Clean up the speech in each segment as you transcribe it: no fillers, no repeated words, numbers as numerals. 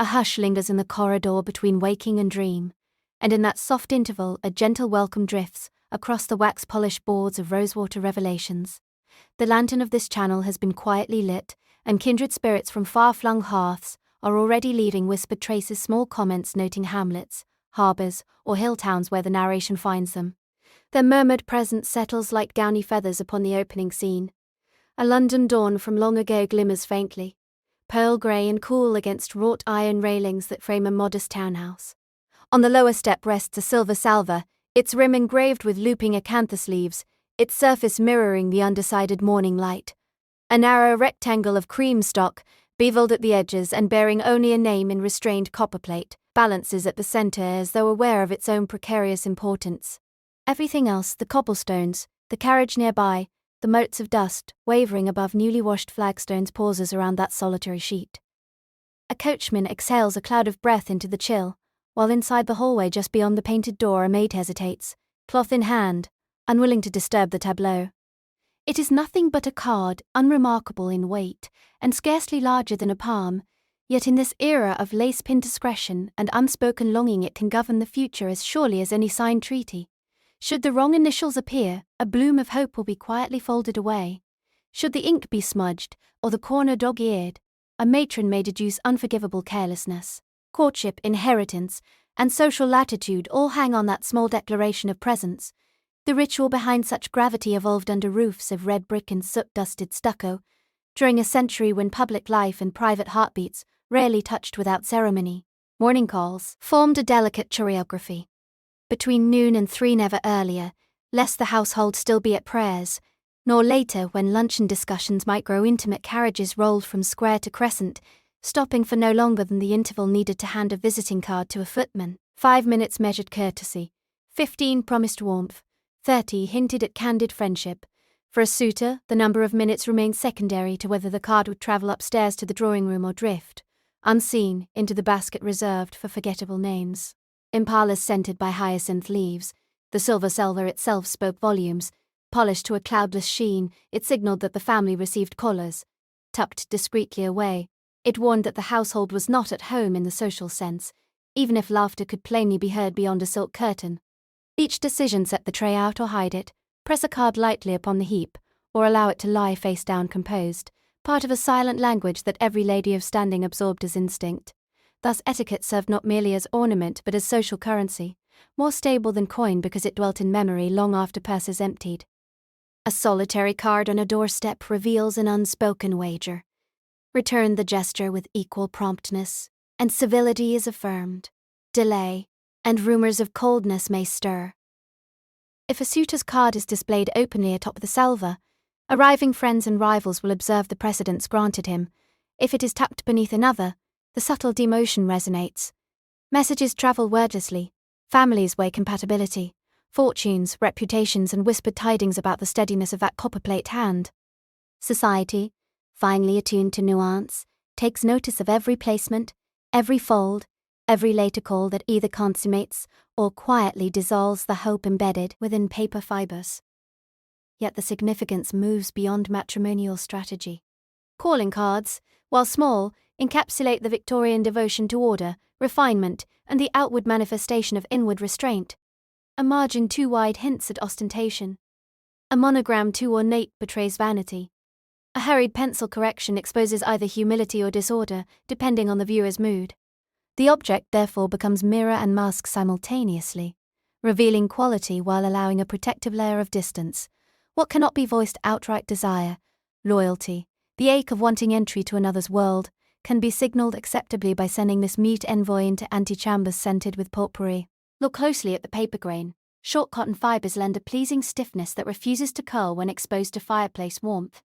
A hush lingers in the corridor between waking and dream, and in that soft interval a gentle welcome drifts across the wax-polished boards of Rosewater Revelations. The lantern of this channel has been quietly lit, and kindred spirits from far-flung hearths are already leaving whispered traces, small comments noting hamlets, harbours, or hill towns where the narration finds them. Their murmured presence settles like downy feathers upon the opening scene. A London dawn from long ago glimmers faintly, pearl grey and cool against wrought iron railings that frame a modest townhouse. On the lower step rests a silver salver, its rim engraved with looping acanthus leaves, its surface mirroring the undecided morning light. A narrow rectangle of cream stock, beveled at the edges and bearing only a name in restrained copperplate, balances at the centre as though aware of its own precarious importance. Everything else, the cobblestones, the carriage nearby, the motes of dust wavering above newly washed flagstones, pauses around that solitary sheet. A coachman exhales a cloud of breath into the chill, while inside the hallway just beyond the painted door a maid hesitates, cloth in hand, unwilling to disturb the tableau. It is nothing but a card, unremarkable in weight, and scarcely larger than a palm, yet in this era of lace-pinned discretion and unspoken longing it can govern the future as surely as any signed treaty. Should the wrong initials appear, a bloom of hope will be quietly folded away. Should the ink be smudged, or the corner dog-eared, a matron may deduce unforgivable carelessness. Courtship, inheritance, and social latitude all hang on that small declaration of presence. The ritual behind such gravity evolved under roofs of red brick and soot-dusted stucco, during a century when public life and private heartbeats rarely touched without ceremony. Morning calls formed a delicate choreography. Between noon and 3, never earlier, lest the household still be at prayers, nor later when luncheon discussions might grow intimate. Carriages rolled from square to crescent, stopping for no longer than the interval needed to hand a visiting card to a footman. 5 minutes measured courtesy, 15 promised warmth, 30 hinted at candid friendship. For a suitor, the number of minutes remained secondary to whether the card would travel upstairs to the drawing room or drift, unseen, into the basket reserved for forgettable names. In parlours scented by hyacinth leaves, the silver salver itself spoke volumes. Polished to a cloudless sheen, it signalled that the family received callers. Tucked discreetly away, it warned that the household was not at home in the social sense, even if laughter could plainly be heard beyond a silk curtain. Each decision: set the tray out or hide it, press a card lightly upon the heap, or allow it to lie face down composed, part of a silent language that every lady of standing absorbed as instinct. Thus etiquette served not merely as ornament but as social currency, more stable than coin because it dwelt in memory long after purses emptied. A solitary card on a doorstep reveals an unspoken wager. Return the gesture with equal promptness, and civility is affirmed. Delay, and rumours of coldness may stir. If a suitor's card is displayed openly atop the salver, arriving friends and rivals will observe the precedence granted him. If it is tucked beneath another, the subtle demotion resonates. Messages travel wordlessly, families weigh compatibility, fortunes, reputations, and whispered tidings about the steadiness of that copperplate hand. Society, finely attuned to nuance, takes notice of every placement, every fold, every later call that either consummates or quietly dissolves the hope embedded within paper fibers. Yet the significance moves beyond matrimonial strategy. Calling cards, while small, encapsulate the Victorian devotion to order, refinement, and the outward manifestation of inward restraint. A margin too wide hints at ostentation. A monogram too ornate betrays vanity. A hurried pencil correction exposes either humility or disorder, depending on the viewer's mood. The object therefore becomes mirror and mask simultaneously, revealing quality while allowing a protective layer of distance. What cannot be voiced outright: desire, loyalty, the ache of wanting entry to another's world, can be signalled acceptably by sending this mute envoy into antechambers scented with potpourri. Look closely at the paper grain. Short cotton fibres lend a pleasing stiffness that refuses to curl when exposed to fireplace warmth.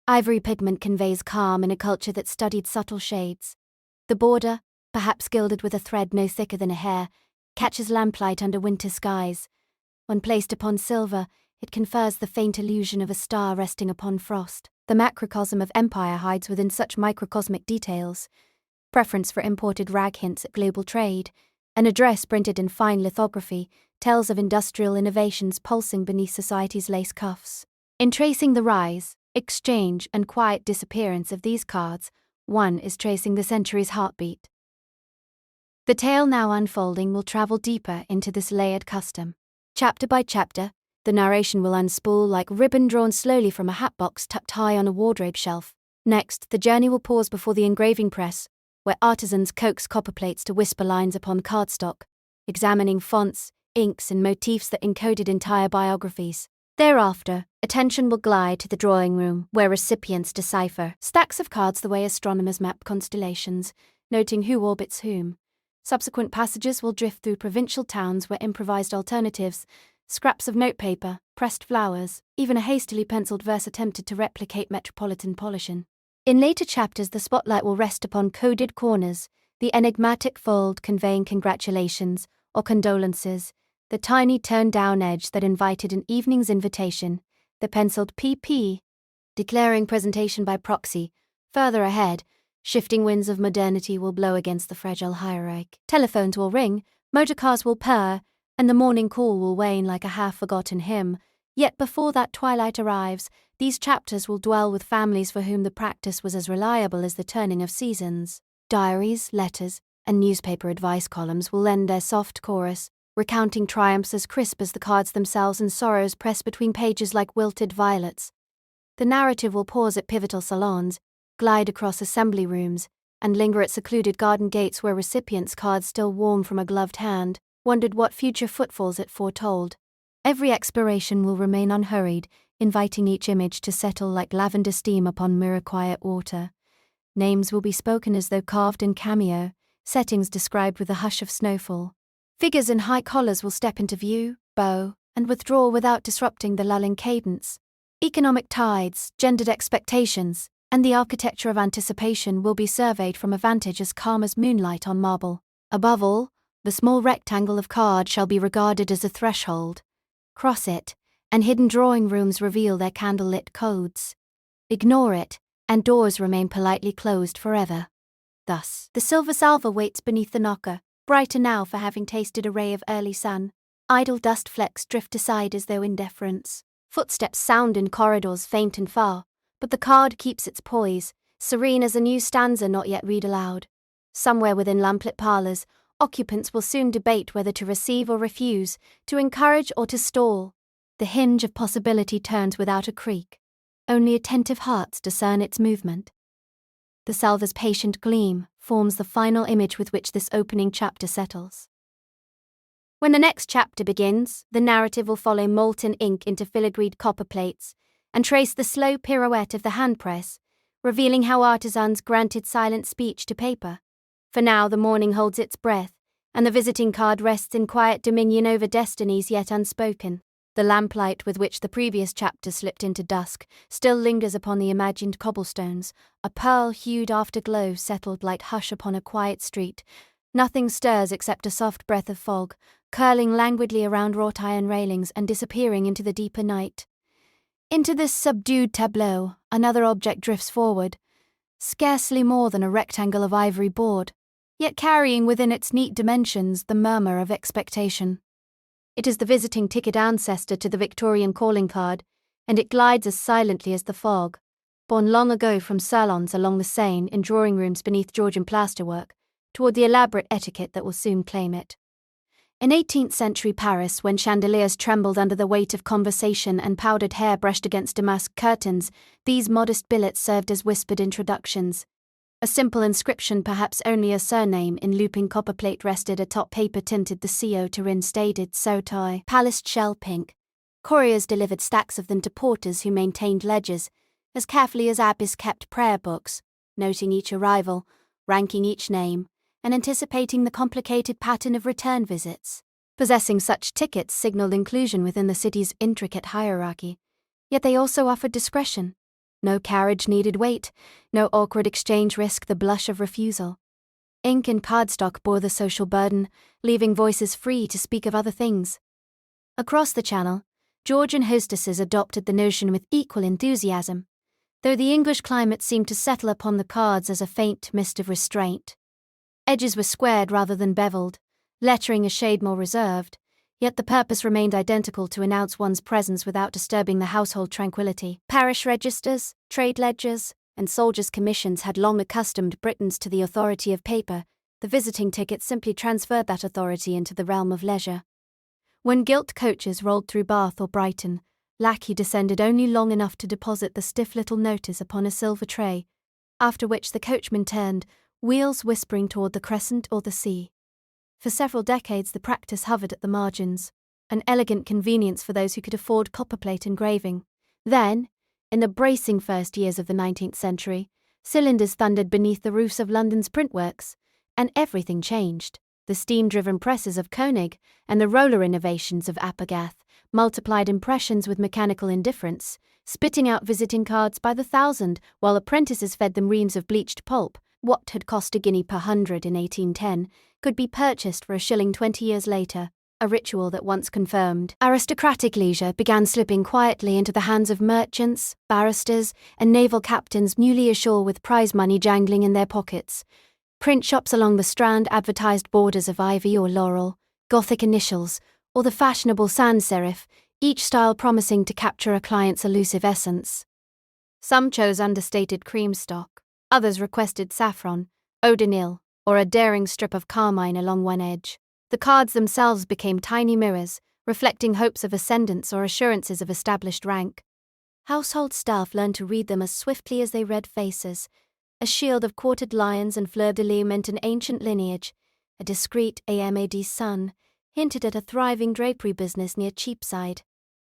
Ivory pigment conveys calm in a culture that studied subtle shades. The border, perhaps gilded with a thread no thicker than a hair, catches lamplight under winter skies. When placed upon silver, it confers the faint illusion of a star resting upon frost. The macrocosm of empire hides within such microcosmic details. Preference for imported rag hints at global trade. An address printed in fine lithography tells of industrial innovations pulsing beneath society's lace cuffs. In tracing the rise, exchange, and quiet disappearance of these cards, one is tracing the century's heartbeat. The tale now unfolding will travel deeper into this layered custom. Chapter by chapter, the narration will unspool like ribbon drawn slowly from a hatbox tucked high on a wardrobe shelf. Next, the journey will pause before the engraving press, where artisans coax copperplates to whisper lines upon cardstock, examining fonts, inks, and motifs that encoded entire biographies. Thereafter, attention will glide to the drawing room, where recipients decipher stacks of cards the way astronomers map constellations, noting who orbits whom. Subsequent passages will drift through provincial towns where improvised alternatives, scraps of notepaper, pressed flowers, even a hastily penciled verse attempted to replicate metropolitan polishing. In later chapters, the spotlight will rest upon coded corners, the enigmatic fold conveying congratulations or condolences, the tiny turned-down edge that invited an evening's invitation, the penciled PP, declaring presentation by proxy. Further ahead, shifting winds of modernity will blow against the fragile hierarchy. Telephones will ring, motorcars will purr, and the morning call will wane like a half-forgotten hymn. Yet before that twilight arrives, these chapters will dwell with families for whom the practice was as reliable as the turning of seasons. Diaries, letters, and newspaper advice columns will lend their soft chorus, recounting triumphs as crisp as the cards themselves and sorrows pressed between pages like wilted violets. The narrative will pause at pivotal salons, glide across assembly rooms, and linger at secluded garden gates where recipients' cards still warm from a gloved hand wondered what future footfalls it foretold. Every exploration will remain unhurried, inviting each image to settle like lavender steam upon mirror-quiet water. Names will be spoken as though carved in cameo, settings described with a hush of snowfall. Figures in high collars will step into view, bow, and withdraw without disrupting the lulling cadence. Economic tides, gendered expectations, and the architecture of anticipation will be surveyed from a vantage as calm as moonlight on marble. Above all, the small rectangle of card shall be regarded as a threshold. Cross it, and hidden drawing rooms reveal their candle-lit codes. Ignore it, and doors remain politely closed forever. Thus, the silver salver waits beneath the knocker, brighter now for having tasted a ray of early sun. Idle dust flecks drift aside as though in deference. Footsteps sound in corridors faint and far, but the card keeps its poise, serene as a new stanza not yet read aloud. Somewhere within lamplit parlours, occupants will soon debate whether to receive or refuse, to encourage or to stall. The hinge of possibility turns without a creak. Only attentive hearts discern its movement. The salver's patient gleam forms the final image with which this opening chapter settles. When the next chapter begins, the narrative will follow molten ink into filigreed copper plates and trace the slow pirouette of the hand press, revealing how artisans granted silent speech to paper. For now, the morning holds its breath, and the visiting card rests in quiet dominion over destinies yet unspoken. The lamplight with which the previous chapter slipped into dusk still lingers upon the imagined cobblestones, a pearl-hued afterglow settled like hush upon a quiet street. Nothing stirs except a soft breath of fog, curling languidly around wrought iron railings and disappearing into the deeper night. Into this subdued tableau, another object drifts forward, scarcely more than a rectangle of ivory board, yet carrying within its neat dimensions the murmur of expectation. It is the visiting ticket ancestor to the Victorian calling card, and it glides as silently as the fog, born long ago from salons along the Seine in drawing rooms beneath Georgian plasterwork, toward the elaborate etiquette that will soon claim it. In 18th century Paris, when chandeliers trembled under the weight of conversation and powdered hair brushed against damask curtains, these modest billets served as whispered introductions. A simple inscription, perhaps only a surname, in looping copperplate rested atop paper tinted the CO to rin stated so tie, palaced shell pink. Couriers delivered stacks of them to porters who maintained ledgers, as carefully as abbés kept prayer books, noting each arrival, ranking each name, and anticipating the complicated pattern of return visits. Possessing such tickets signaled inclusion within the city's intricate hierarchy, yet they also offered discretion. No carriage needed wait, no awkward exchange risked the blush of refusal. Ink and cardstock bore the social burden, leaving voices free to speak of other things. Across the Channel, Georgian hostesses adopted the notion with equal enthusiasm, though the English climate seemed to settle upon the cards as a faint mist of restraint. Edges were squared rather than beveled, lettering a shade more reserved, yet the purpose remained identical to announce one's presence without disturbing the household tranquility. Parish registers, trade ledgers, and soldiers' commissions had long accustomed Britons to the authority of paper, The visiting ticket simply transferred that authority into the realm of leisure. When gilt coaches rolled through Bath or Brighton, lackey descended only long enough to deposit the stiff little notice upon a silver tray, after which the coachman turned, wheels whispering toward the crescent or the sea. For several decades the practice hovered at the margins, an elegant convenience for those who could afford copperplate engraving. Then, in the bracing first years of the 19th century, cylinders thundered beneath the roofs of London's printworks, and everything changed. The steam-driven presses of Koenig and the roller innovations of Apagath multiplied impressions with mechanical indifference, spitting out visiting cards by the thousand while apprentices fed them reams of bleached pulp. What had cost a guinea per hundred in 1810 could be purchased for a shilling 20 years later. A ritual that once confirmed aristocratic leisure began slipping quietly into the hands of merchants, barristers, and naval captains newly ashore with prize money jangling in their pockets. Print shops along the Strand advertised borders of ivy or laurel, Gothic initials, or the fashionable sans serif, each style promising to capture a client's elusive essence. Some chose understated cream stock, others requested saffron, eau de Nil, or a daring strip of carmine along one edge. The cards themselves became tiny mirrors, reflecting hopes of ascendance or assurances of established rank. Household staff learned to read them as swiftly as they read faces. A shield of quartered lions and fleur-de-lis meant an ancient lineage. A discreet AMAD son hinted at a thriving drapery business near Cheapside.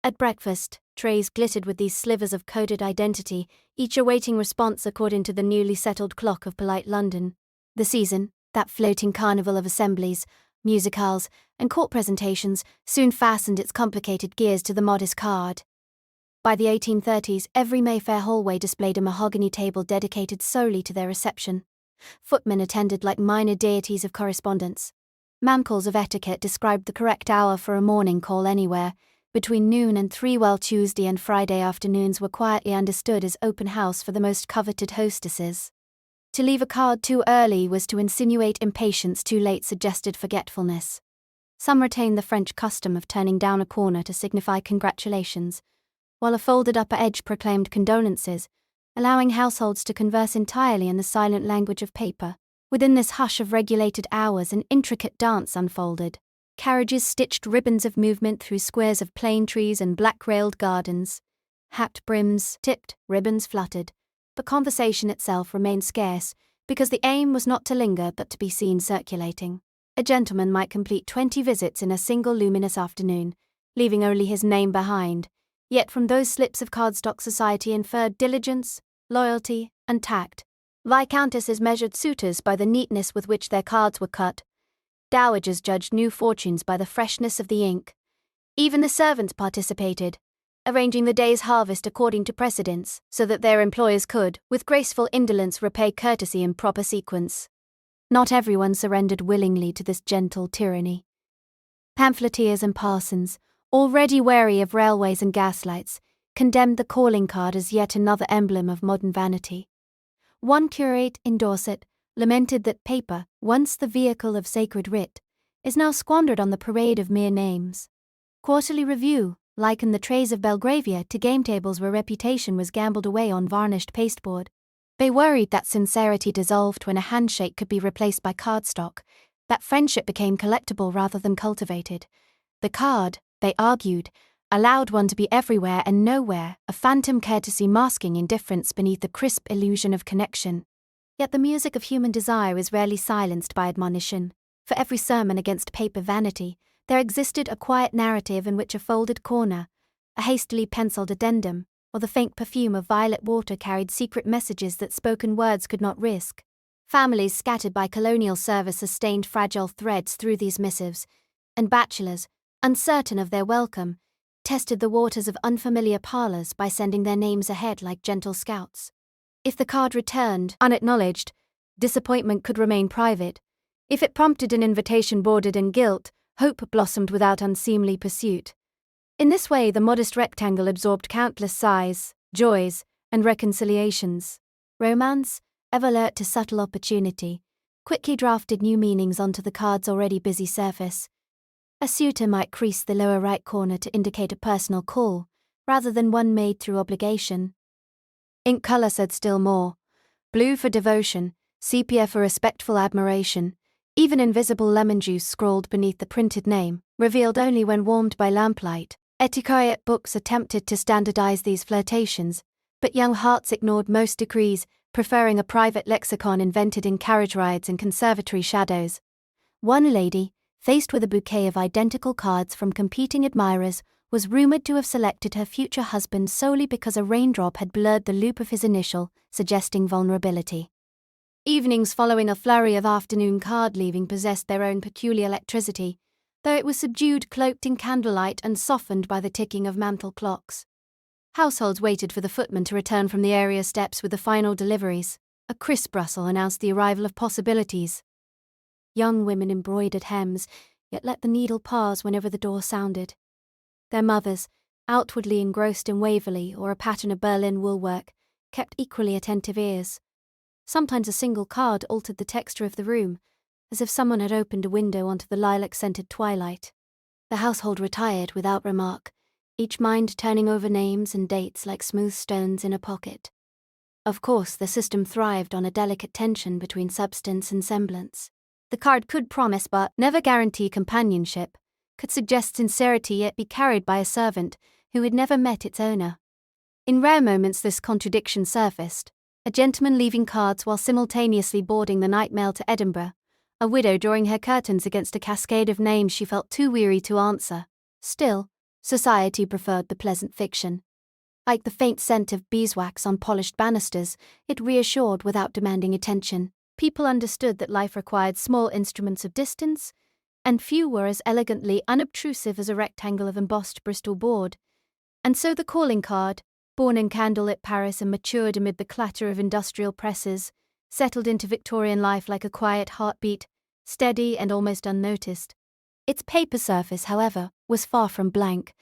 At breakfast, trays glittered with these slivers of coded identity, each awaiting response according to the newly settled clock of polite London. The season, that floating carnival of assemblies, musicales, and court presentations, soon fastened its complicated gears to the modest card. By the 1830s, every Mayfair hallway displayed a mahogany table dedicated solely to their reception. Footmen attended like minor deities of correspondence. Manuals of etiquette described the correct hour for a morning call anywhere, between noon and 3, while Tuesday and Friday afternoons were quietly understood as open house for the most coveted hostesses. To leave a card too early was to insinuate impatience, too late suggested forgetfulness. Some retained the French custom of turning down a corner to signify congratulations, while a folded upper edge proclaimed condolences, allowing households to converse entirely in the silent language of paper. Within this hush of regulated hours an intricate dance unfolded. Carriages stitched ribbons of movement through squares of plane trees and black-railed gardens. Hat brims tipped, ribbons fluttered, but conversation itself remained scarce, because the aim was not to linger but to be seen circulating. A gentleman might complete 20 visits in a single luminous afternoon, leaving only his name behind, yet from those slips of cardstock society inferred diligence, loyalty, and tact. Viscountesses measured suitors by the neatness with which their cards were cut. Dowagers judged new fortunes by the freshness of the ink. Even the servants participated, arranging the day's harvest according to precedence, so that their employers could, with graceful indolence, repay courtesy in proper sequence. Not everyone surrendered willingly to this gentle tyranny. Pamphleteers and parsons, already wary of railways and gaslights, condemned the calling card as yet another emblem of modern vanity. One curate in Dorset lamented that paper, once the vehicle of sacred writ, is now squandered on the parade of mere names. Quarterly Review likened the trays of Belgravia to game tables where reputation was gambled away on varnished pasteboard. They worried that sincerity dissolved when a handshake could be replaced by cardstock, that friendship became collectible rather than cultivated. The card, they argued, allowed one to be everywhere and nowhere, a phantom courtesy masking indifference beneath the crisp illusion of connection. Yet the music of human desire is rarely silenced by admonition. For every sermon against paper vanity, there existed a quiet narrative in which a folded corner, a hastily penciled addendum, or the faint perfume of violet water carried secret messages that spoken words could not risk. Families scattered by colonial service sustained fragile threads through these missives, and bachelors, uncertain of their welcome, tested the waters of unfamiliar parlours by sending their names ahead like gentle scouts. If the card returned, unacknowledged, disappointment could remain private. If it prompted an invitation bordered in gilt, hope blossomed without unseemly pursuit. In this way, the modest rectangle absorbed countless sighs, joys, and reconciliations. Romance, ever alert to subtle opportunity, quickly drafted new meanings onto the card's already busy surface. A suitor might crease the lower right corner to indicate a personal call, rather than one made through obligation. Ink colour said still more. Blue for devotion, sepia for respectful admiration, Even invisible lemon juice scrawled beneath the printed name, revealed only when warmed by lamplight. Etiquette books attempted to standardize these flirtations, but young hearts ignored most decrees, preferring a private lexicon invented in carriage rides and conservatory shadows. One lady, faced with a bouquet of identical cards from competing admirers, was rumored to have selected her future husband solely because a raindrop had blurred the loop of his initial, suggesting vulnerability. Evenings following a flurry of afternoon card-leaving possessed their own peculiar electricity, though it was subdued, cloaked in candlelight and softened by the ticking of mantel clocks. Households waited for the footman to return from the area steps with the final deliveries. A crisp rustle announced the arrival of possibilities. Young women embroidered hems, yet let the needle pause whenever the door sounded. Their mothers, outwardly engrossed in Waverley or a pattern of Berlin woolwork, kept equally attentive ears. Sometimes a single card altered the texture of the room, as if someone had opened a window onto the lilac-scented twilight. The household retired without remark, each mind turning over names and dates like smooth stones in a pocket. Of course, the system thrived on a delicate tension between substance and semblance. The card could promise but never guarantee companionship, could suggest sincerity yet be carried by a servant who had never met its owner. In rare moments this contradiction surfaced, a gentleman leaving cards while simultaneously boarding the night mail to Edinburgh, a widow drawing her curtains against a cascade of names she felt too weary to answer. Still, society preferred the pleasant fiction. Like the faint scent of beeswax on polished banisters, it reassured without demanding attention. People understood that life required small instruments of distance, and few were as elegantly unobtrusive as a rectangle of embossed Bristol board. And so the calling card, born in candlelit Paris and matured amid the clatter of industrial presses, settled into Victorian life like a quiet heartbeat, steady and almost unnoticed. Its paper surface, however, was far from blank.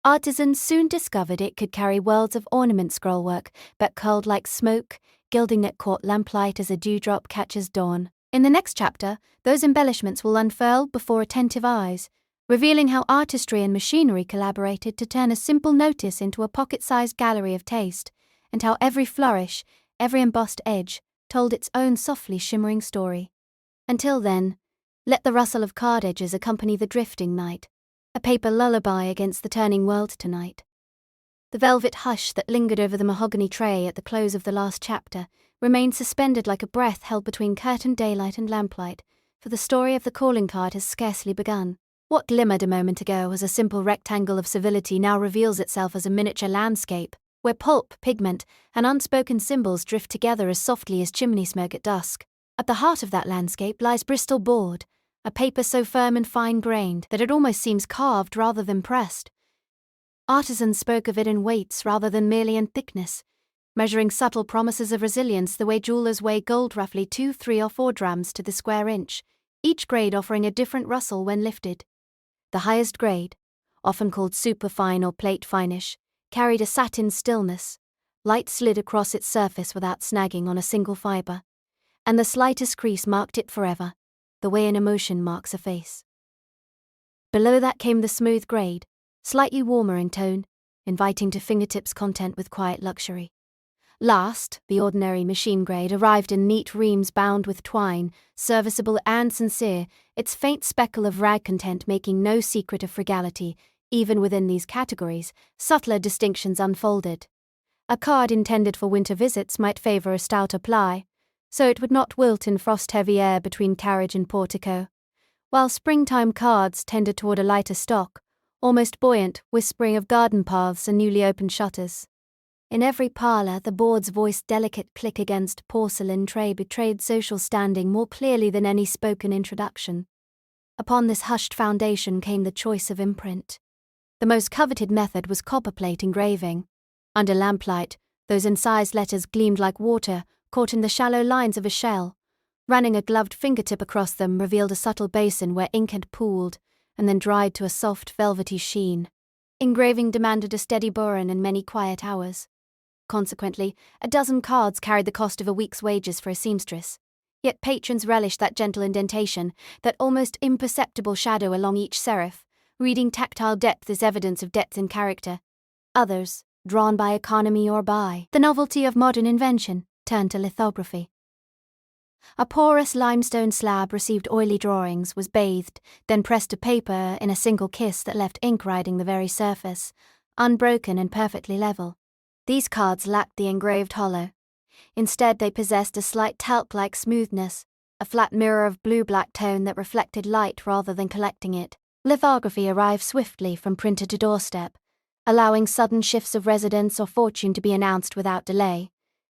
Artisans soon discovered it could carry worlds of ornament scrollwork that curled like smoke, gilding that caught lamplight as a dewdrop catches dawn. In the next chapter, those embellishments will unfurl before attentive eyes, revealing how artistry and machinery collaborated to turn a simple notice into a pocket-sized gallery of taste, and how every flourish, every embossed edge, told its own softly shimmering story. Until then, let the rustle of card edges accompany the drifting night, a paper lullaby against the turning world tonight. The velvet hush that lingered over the mahogany tray at the close of the last chapter remained suspended like a breath held between curtained daylight and lamplight, for the story of the calling card has scarcely begun. What glimmered a moment ago as a simple rectangle of civility now reveals itself as a miniature landscape, where pulp, pigment, and unspoken symbols drift together as softly as chimney smoke at dusk. At the heart of that landscape lies Bristol board, a paper so firm and fine-grained that it almost seems carved rather than pressed. Artisans spoke of it in weights rather than merely in thickness, measuring subtle promises of resilience the way jewelers weigh gold roughly 2, 3, or 4 drams to the square inch, each grade offering a different rustle when lifted. The highest grade, often called superfine or plate finish, carried a satin stillness, light slid across its surface without snagging on a single fibre, and the slightest crease marked it forever, the way an emotion marks a face. Below that came the smooth grade, slightly warmer in tone, inviting to fingertips content with quiet luxury. Last, the ordinary machine grade arrived in neat reams bound with twine, serviceable and sincere, its faint speckle of rag content making no secret of frugality. Even within these categories, subtler distinctions unfolded. A card intended for winter visits might favour a stouter ply, so it would not wilt in frost-heavy air between carriage and portico, while springtime cards tended toward a lighter stock, almost buoyant, whispering of garden paths and newly opened shutters. In every parlour, the board's voiced delicate click against porcelain tray betrayed social standing more clearly than any spoken introduction. Upon this hushed foundation came the choice of imprint. The most coveted method was copperplate engraving. Under lamplight, those incised letters gleamed like water, caught in the shallow lines of a shell. Running a gloved fingertip across them revealed a subtle basin where ink had pooled, and then dried to a soft, velvety sheen. Engraving demanded a steady burin and many quiet hours. Consequently, a dozen cards carried the cost of a week's wages for a seamstress. Yet patrons relished that gentle indentation, that almost imperceptible shadow along each serif, reading tactile depth as evidence of depth in character. Others, drawn by economy or by the novelty of modern invention, turned to lithography. A porous limestone slab received oily drawings, was bathed, then pressed to paper in a single kiss that left ink riding the very surface, unbroken and perfectly level. These cards lacked the engraved hollow. Instead, they possessed a slight talc-like smoothness, a flat mirror of blue-black tone that reflected light rather than collecting it. Lithography arrived swiftly from printer to doorstep, allowing sudden shifts of residence or fortune to be announced without delay,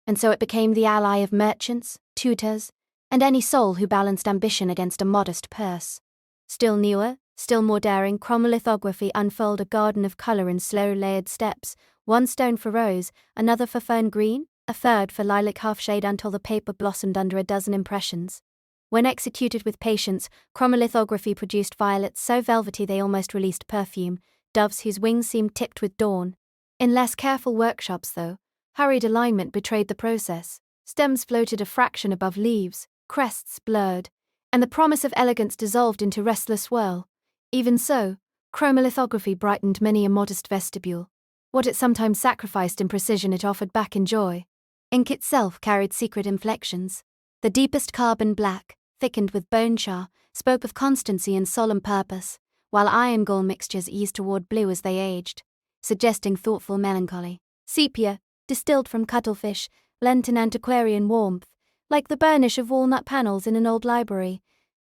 and so it became the ally of merchants, tutors, and any soul who balanced ambition against a modest purse. Still newer, still more daring, chromolithography unfurled a garden of colour in slow layered steps, one stone for rose, another for fern green, a third for lilac half-shade until the paper blossomed under a dozen impressions. When executed with patience, chromolithography produced violets so velvety they almost released perfume, doves whose wings seemed tipped with dawn. In less careful workshops, though, hurried alignment betrayed the process. Stems floated a fraction above leaves, crests blurred, and the promise of elegance dissolved into restless whirl. Even so, chromolithography brightened many a modest vestibule. What it sometimes sacrificed in precision it offered back in joy. Ink itself carried secret inflections. The deepest carbon black, thickened with bone char, spoke of constancy and solemn purpose, while iron gall mixtures eased toward blue as they aged, suggesting thoughtful melancholy. Sepia, distilled from cuttlefish, lent an antiquarian warmth, like the burnish of walnut panels in an old library.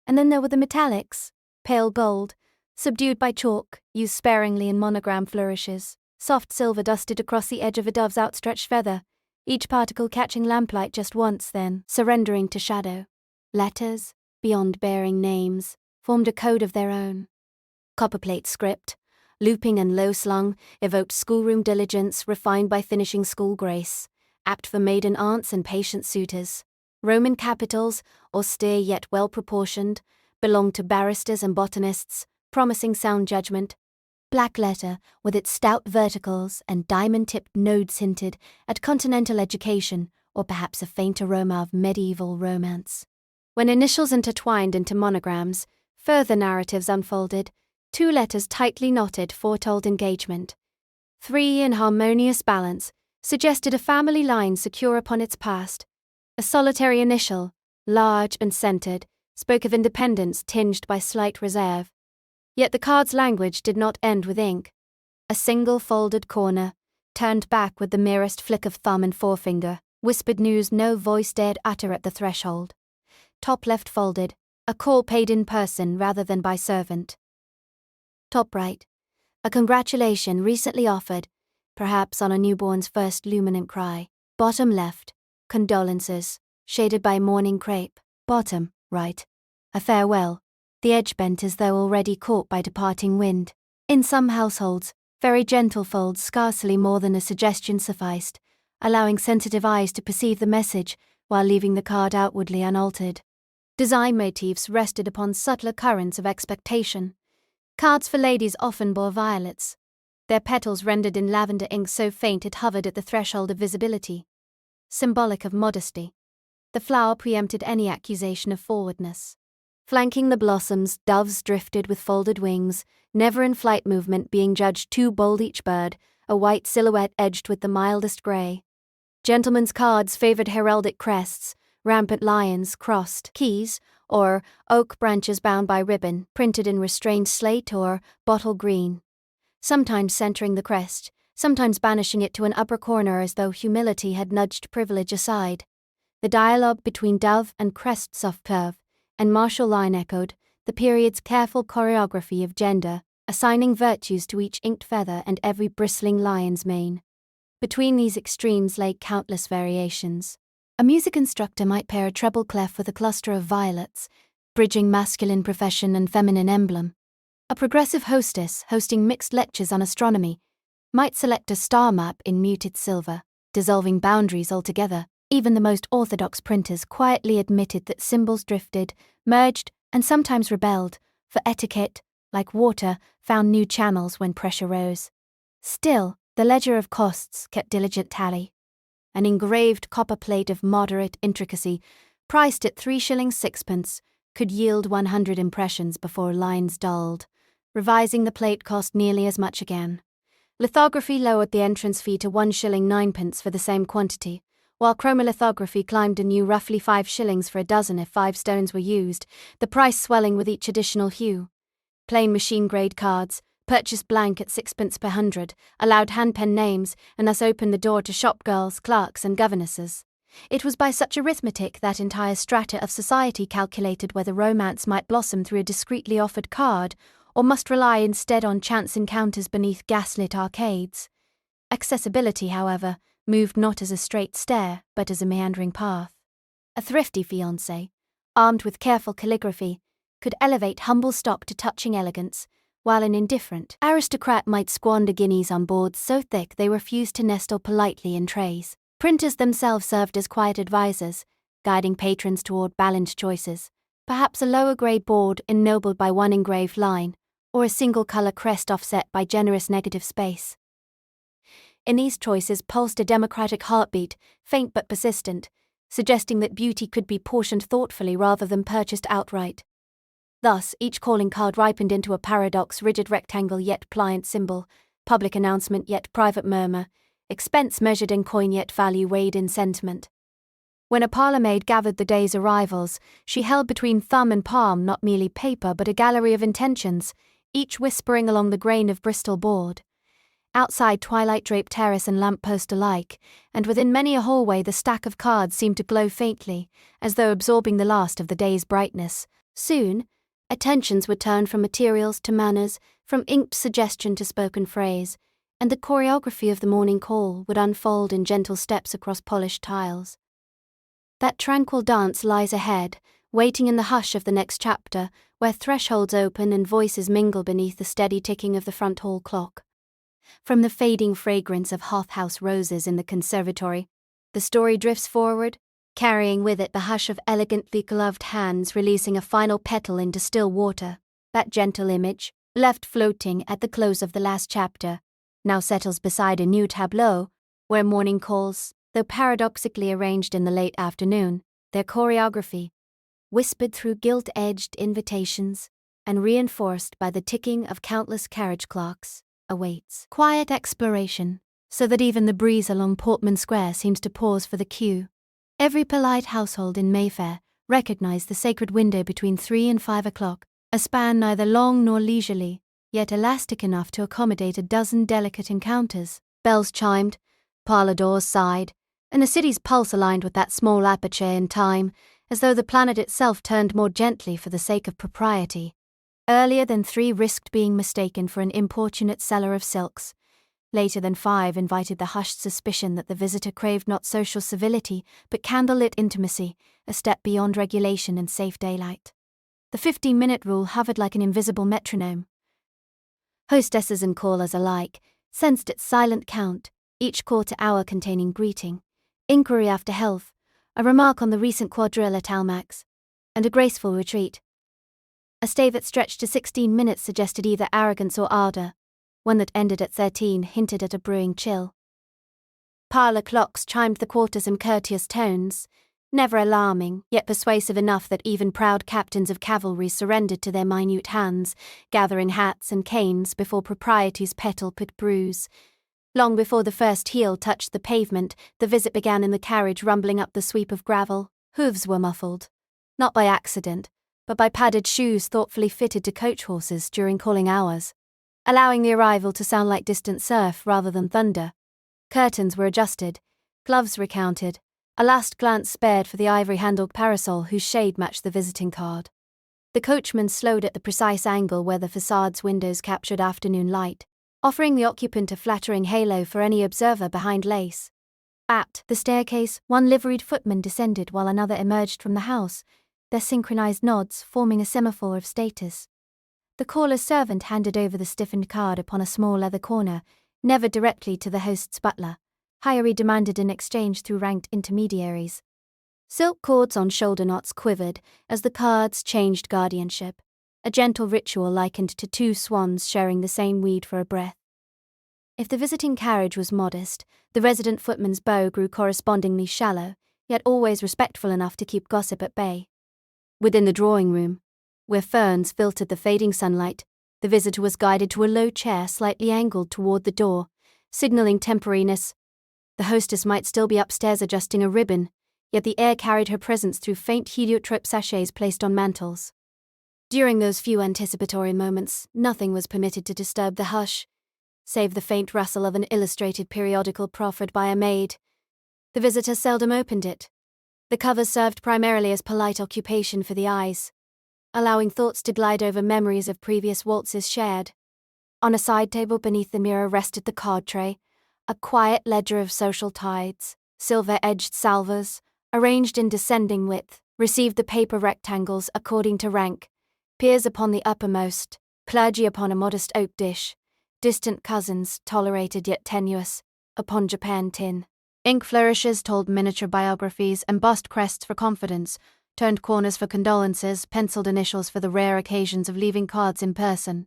And then there were the metallics, pale gold, subdued by chalk, used sparingly in monogram flourishes, soft silver dusted across the edge of a dove's outstretched feather, each particle catching lamplight just once, then surrendering to shadow. Letters, beyond bearing names, formed a code of their own. Copperplate script, looping and low-slung, evoked schoolroom diligence refined by finishing school grace, apt for maiden aunts and patient suitors. Roman capitals, austere yet well-proportioned, belonged to barristers and botanists, promising sound judgment. Black letter, with its stout verticals and diamond-tipped nodes hinted at continental education, or perhaps a faint aroma of medieval romance. When initials intertwined into monograms, further narratives unfolded. 2 letters tightly knotted foretold engagement. 3 in harmonious balance suggested a family line secure upon its past. A solitary initial, large and centered, spoke of independence tinged by slight reserve. Yet the card's language did not end with ink. A single folded corner, turned back with the merest flick of thumb and forefinger, whispered news no voice dared utter at the threshold. Top left folded, a call paid in person rather than by servant. Top right, a congratulation recently offered, perhaps on a newborn's first luminant cry. Bottom left, condolences, shaded by morning crepe. Bottom right, a farewell, the edge bent as though already caught by departing wind. In some households, very gentle folds scarcely more than a suggestion sufficed, allowing sensitive eyes to perceive the message while leaving the card outwardly unaltered. Design motifs rested upon subtler currents of expectation. Cards for ladies often bore violets, their petals rendered in lavender ink so faint it hovered at the threshold of visibility. Symbolic of modesty, the flower preempted any accusation of forwardness. Flanking the blossoms, doves drifted with folded wings, never in flight movement being judged too bold each bird, a white silhouette edged with the mildest grey. Gentlemen's cards favoured heraldic crests, rampant lions, crossed, keys, or oak branches bound by ribbon, printed in restrained slate or bottle green. Sometimes centering the crest, sometimes banishing it to an upper corner as though humility had nudged privilege aside. The dialogue between dove and crest soft curve, and martial line echoed, the period's careful choreography of gender, assigning virtues to each inked feather and every bristling lion's mane. Between these extremes lay countless variations. A music instructor might pair a treble clef with a cluster of violets, bridging masculine profession and feminine emblem. A progressive hostess, hosting mixed lectures on astronomy, might select a star map in muted silver, dissolving boundaries altogether. Even the most orthodox printers quietly admitted that symbols drifted, merged, and sometimes rebelled, for etiquette, like water, found new channels when pressure rose. Still, the ledger of costs kept diligent tally. An engraved copper plate of moderate intricacy, priced at 3 shillings 6pence, could yield 100 impressions before lines dulled. Revising the plate cost nearly as much again. Lithography lowered the entrance fee to 1 shilling 9pence for the same quantity, While chromolithography climbed a new roughly 5 shillings for a dozen if 5 stones were used, the price swelling with each additional hue. Plain machine-grade cards, purchased blank at 6p per 100, allowed hand-pen names and thus opened the door to shopgirls, clerks and governesses. It was by such arithmetic that entire strata of society calculated whether romance might blossom through a discreetly offered card or must rely instead on chance encounters beneath gaslit arcades. Accessibility, however, moved not as a straight stair, but as a meandering path. A thrifty fiancé, armed with careful calligraphy, could elevate humble stock to touching elegance, while an indifferent aristocrat might squander guineas on boards so thick they refused to nestle politely in trays. Printers themselves served as quiet advisors, guiding patrons toward balanced choices, perhaps a lower-grade board ennobled by one engraved line, or a single-color crest offset by generous negative space. In these choices pulsed a democratic heartbeat, faint but persistent, suggesting that beauty could be portioned thoughtfully rather than purchased outright. Thus, each calling card ripened into a paradox: rigid rectangle yet pliant symbol, public announcement yet private murmur, expense measured in coin yet value weighed in sentiment. When a parlour-maid gathered the day's arrivals, she held between thumb and palm not merely paper but a gallery of intentions, each whispering along the grain of Bristol board. Outside, twilight-draped terrace and lamp-post alike, and within many a hallway the stack of cards seemed to glow faintly, as though absorbing the last of the day's brightness. Soon, attentions would turn from materials to manners, from inked suggestion to spoken phrase, and the choreography of the morning call would unfold in gentle steps across polished tiles. That tranquil dance lies ahead, waiting in the hush of the next chapter, where thresholds open and voices mingle beneath the steady ticking of the front hall clock. From the fading fragrance of hothouse roses in the conservatory, the story drifts forward, carrying with it the hush of elegantly gloved hands releasing a final petal into still water. That gentle image, left floating at the close of the last chapter, now settles beside a new tableau, where morning calls, though paradoxically arranged in the late afternoon, their choreography, whispered through gilt-edged invitations and reinforced by the ticking of countless carriage clocks, awaits quiet exploration, so that even the breeze along Portman Square seems to pause for the cue. Every polite household in Mayfair recognized the sacred window between 3 and 5 o'clock, a span neither long nor leisurely, yet elastic enough to accommodate a dozen delicate encounters. Bells chimed, parlour doors sighed, and the city's pulse aligned with that small aperture in time, as though the planet itself turned more gently for the sake of propriety. Earlier than 3 risked being mistaken for an importunate seller of silks. Later than 5 invited the hushed suspicion that the visitor craved not social civility, but candlelit intimacy, a step beyond regulation and safe daylight. The 15-minute rule hovered like an invisible metronome. Hostesses and callers alike sensed its silent count, each quarter hour containing greeting, inquiry after health, a remark on the recent quadrille at Almack's, and a graceful retreat. A stay that stretched to 16 minutes suggested either arrogance or ardour. One that ended at 13 hinted at a brewing chill. Parlour clocks chimed the quarters in courteous tones, never alarming, yet persuasive enough that even proud captains of cavalry surrendered to their minute hands, gathering hats and canes before propriety's petal could bruise. Long before the first heel touched the pavement, the visit began in the carriage rumbling up the sweep of gravel. Hooves were muffled, not by accident, but by padded shoes thoughtfully fitted to coach horses during calling hours, allowing the arrival to sound like distant surf rather than thunder. Curtains were adjusted, gloves recounted, a last glance spared for the ivory-handled parasol whose shade matched the visiting card. The coachman slowed at the precise angle where the facade's windows captured afternoon light, offering the occupant a flattering halo for any observer behind lace. At the staircase, one liveried footman descended while another emerged from the house, their synchronized nods forming a semaphore of status. The caller's servant handed over the stiffened card upon a small leather corner, never directly to the host's butler. Higher demanded in exchange through ranked intermediaries. Silk cords on shoulder knots quivered as the cards changed guardianship, a gentle ritual likened to 2 swans sharing the same weed for a breath. If the visiting carriage was modest, the resident footman's bow grew correspondingly shallow, yet always respectful enough to keep gossip at bay. Within the drawing room, where ferns filtered the fading sunlight, the visitor was guided to a low chair slightly angled toward the door, signaling temporariness. The hostess might still be upstairs adjusting a ribbon, yet the air carried her presence through faint heliotrope sachets placed on mantels. During those few anticipatory moments, nothing was permitted to disturb the hush, save the faint rustle of an illustrated periodical proffered by a maid. The visitor seldom opened it. The covers served primarily as polite occupation for the eyes, allowing thoughts to glide over memories of previous waltzes shared. On a side table beneath the mirror rested the card tray, a quiet ledger of social tides. Silver-edged salvers, arranged in descending width, received the paper rectangles according to rank, peers upon the uppermost, clergy upon a modest oak dish, distant cousins, tolerated yet tenuous, upon Japan tin. Ink flourishes told miniature biographies, embossed crests for confidence, turned corners for condolences, penciled initials for the rare occasions of leaving cards in person.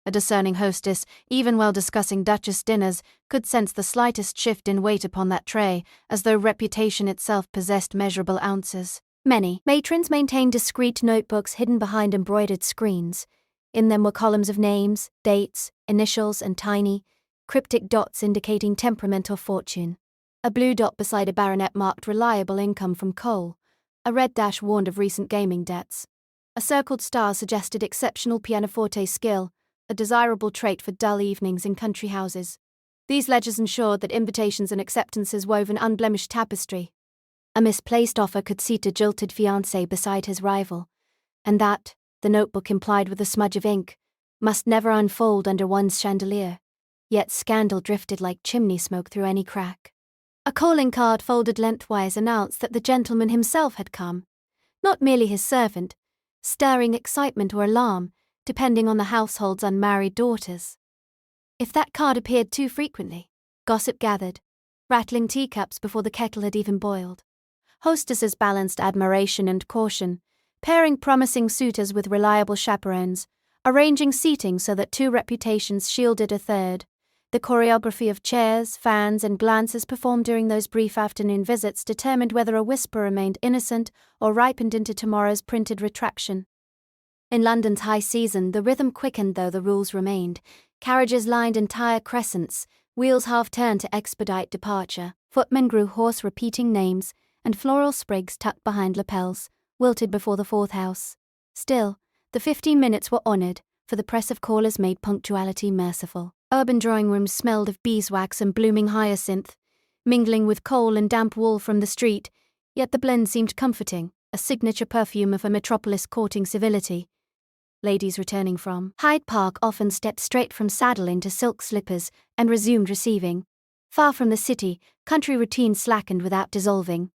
A discerning hostess, even while discussing Duchess dinners, could sense the slightest shift in weight upon that tray, as though reputation itself possessed measurable ounces. Many matrons maintained discreet notebooks hidden behind embroidered screens. In them were columns of names, dates, initials, and tiny, cryptic dots indicating temperament or fortune. A blue dot beside a baronet marked reliable income from coal. A red dash warned of recent gaming debts. A circled star suggested exceptional pianoforte skill, a desirable trait for dull evenings in country houses. These ledgers ensured that invitations and acceptances wove an unblemished tapestry. A misplaced offer could seat a jilted fiancé beside his rival, and that, the notebook implied with a smudge of ink, must never unfold under one's chandelier. Yet scandal drifted like chimney smoke through any crack. A calling card folded lengthwise announced that the gentleman himself had come, not merely his servant, stirring excitement or alarm, depending on the household's unmarried daughters. If that card appeared too frequently, gossip gathered, rattling teacups before the kettle had even boiled. Hostesses balanced admiration and caution, pairing promising suitors with reliable chaperones, arranging seating so that two reputations shielded a third. The choreography of chairs, fans, and glances performed during those brief afternoon visits determined whether a whisper remained innocent or ripened into tomorrow's printed retraction. In London's high season, the rhythm quickened though the rules remained. Carriages lined entire crescents, wheels half-turned to expedite departure. Footmen grew hoarse repeating names, and floral sprigs tucked behind lapels wilted before the fourth house. Still, the 15 minutes were honoured, for the press of callers made punctuality merciful. Urban drawing rooms smelled of beeswax and blooming hyacinth, mingling with coal and damp wool from the street, yet the blend seemed comforting, a signature perfume of a metropolis courting civility. Ladies returning from Hyde Park often stepped straight from saddle into silk slippers and resumed receiving. Far from the city, country routine slackened without dissolving.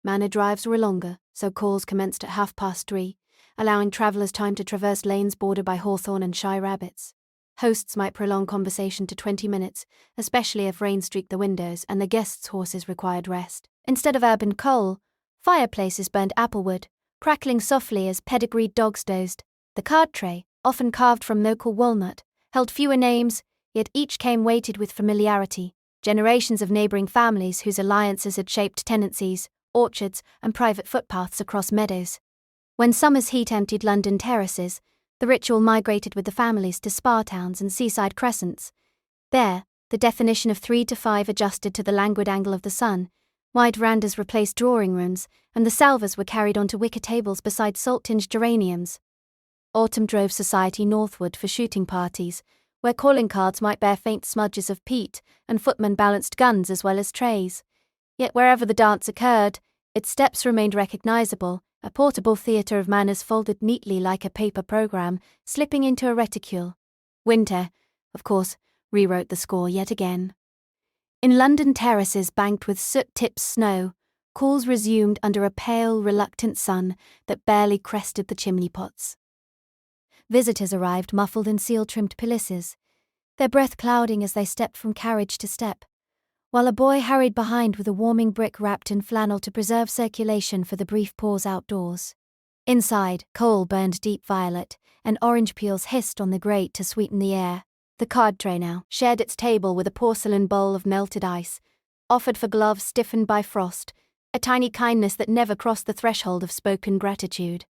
Manor drives were longer, so calls commenced at 3:30, allowing travellers time to traverse lanes bordered by hawthorn and shy rabbits. Hosts might prolong conversation to 20 minutes, especially if rain streaked the windows and the guests' horses required rest. Instead of urban coal, fireplaces burned applewood, crackling softly as pedigreed dogs dozed. The card tray, often carved from local walnut, held fewer names, yet each came weighted with familiarity. Generations of neighbouring families whose alliances had shaped tenancies, orchards, and private footpaths across meadows. When summer's heat emptied London terraces, the ritual migrated with the families to spa towns and seaside crescents. There, the definition of 3 to 5 adjusted to the languid angle of the sun, wide verandas replaced drawing rooms, and the salvers were carried onto wicker tables beside salt-tinged geraniums. Autumn drove society northward for shooting parties, where calling cards might bear faint smudges of peat, and footmen balanced guns as well as trays. Yet wherever the dance occurred, its steps remained recognisable, a portable theatre of manners folded neatly like a paper programme, slipping into a reticule. Winter, of course, rewrote the score yet again. In London terraces banked with soot-tipped snow, calls resumed under a pale, reluctant sun that barely crested the chimney-pots. Visitors arrived muffled in seal-trimmed pelisses, their breath clouding as they stepped from carriage to step, while a boy hurried behind with a warming brick wrapped in flannel to preserve circulation for the brief pause outdoors. Inside, coal burned deep violet, and orange peels hissed on the grate to sweeten the air. The card tray now shared its table with a porcelain bowl of melted ice, offered for gloves stiffened by frost, a tiny kindness that never crossed the threshold of spoken gratitude.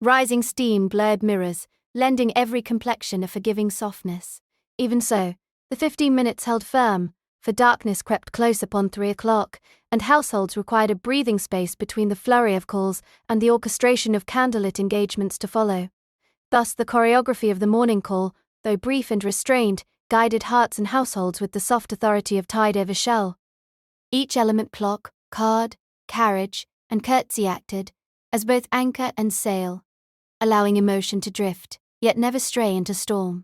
Rising steam blurred mirrors, lending every complexion a forgiving softness. Even so, the 15 minutes held firm, for darkness crept close upon 3 o'clock, and households required a breathing space between the flurry of calls and the orchestration of candlelit engagements to follow. Thus, the choreography of the morning call, though brief and restrained, guided hearts and households with the soft authority of tide over shell. Each element clock, card, carriage, and curtsy acted as both anchor and sail, allowing emotion to drift, yet never stray into storm.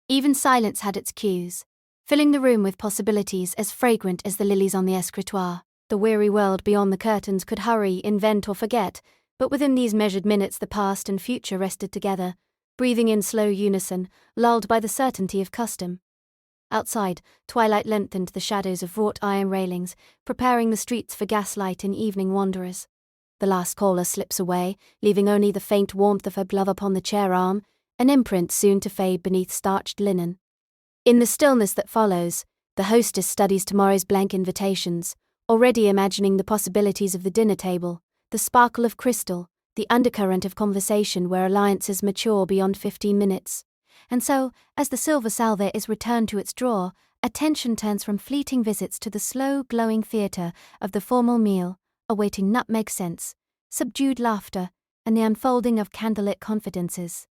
Even silence had its cues, filling the room with possibilities as fragrant as the lilies on the escritoire. The weary world beyond the curtains could hurry, invent, or forget, but within these measured minutes the past and future rested together, breathing in slow unison, lulled by the certainty of custom. Outside, twilight lengthened the shadows of wrought iron railings, preparing the streets for gaslight and evening wanderers. The last caller slips away, leaving only the faint warmth of her glove upon the chair arm, an imprint soon to fade beneath starched linen. In the stillness that follows, the hostess studies tomorrow's blank invitations, already imagining the possibilities of the dinner table, the sparkle of crystal, the undercurrent of conversation where alliances mature beyond 15 minutes. And so, as the silver salver is returned to its drawer, attention turns from fleeting visits to the slow, glowing theatre of the formal meal, awaiting nutmeg scents, subdued laughter, and the unfolding of candlelit confidences.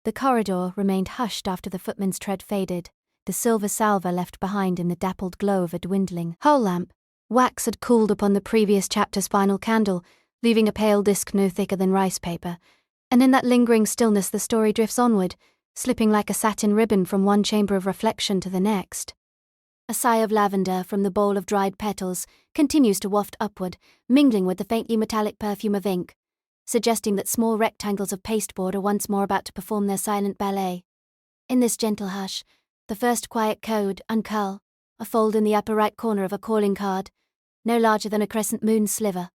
The corridor remained hushed after the footman's tread faded, the silver salver left behind in the dappled glow of a dwindling hall lamp. Wax had cooled upon the previous chapter's final candle, leaving a pale disk no thicker than rice paper, and in that lingering stillness the story drifts onward, slipping like a satin ribbon from one chamber of reflection to the next. A sigh of lavender from the bowl of dried petals continues to waft upward, mingling with the faintly metallic perfume of ink, suggesting that small rectangles of pasteboard are once more about to perform their silent ballet. In this gentle hush, the first quiet code, uncurl, a fold in the upper right corner of a calling card, no larger than a crescent moon sliver.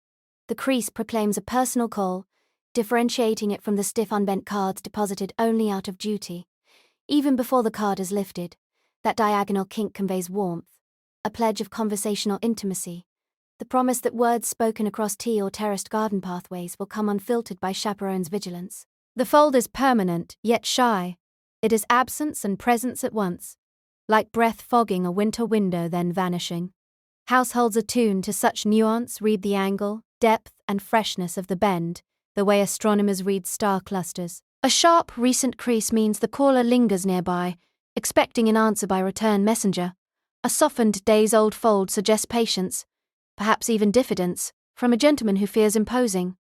The crease proclaims a personal call, differentiating it from the stiff unbent cards deposited only out of duty. Even before the card is lifted, that diagonal kink conveys warmth, a pledge of conversational intimacy, the promise that words spoken across tea or terraced garden pathways will come unfiltered by chaperone's vigilance. The fold is permanent, yet shy. It is absence and presence at once, like breath fogging a winter window then vanishing. Households attuned to such nuance read the angle, depth, and freshness of the bend, the way astronomers read star clusters. A sharp, recent crease means the caller lingers nearby, expecting an answer by return messenger. A softened, days-old fold suggests patience, perhaps even diffidence, from a gentleman who fears imposing.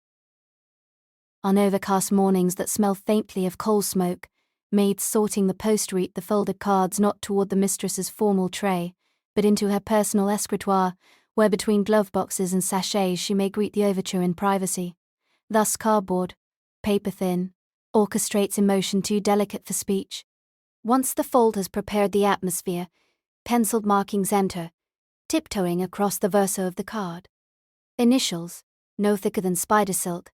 On overcast mornings that smell faintly of coal smoke, maids sorting the post read the folded cards not toward the mistress's formal tray, but into her personal escritoire, where between glove boxes and sachets she may greet the overture in privacy. Thus cardboard, paper-thin, orchestrates emotion too delicate for speech. Once the fold has prepared the atmosphere, penciled markings enter, tiptoeing across the verso of the card. Initials, no thicker than spider silk,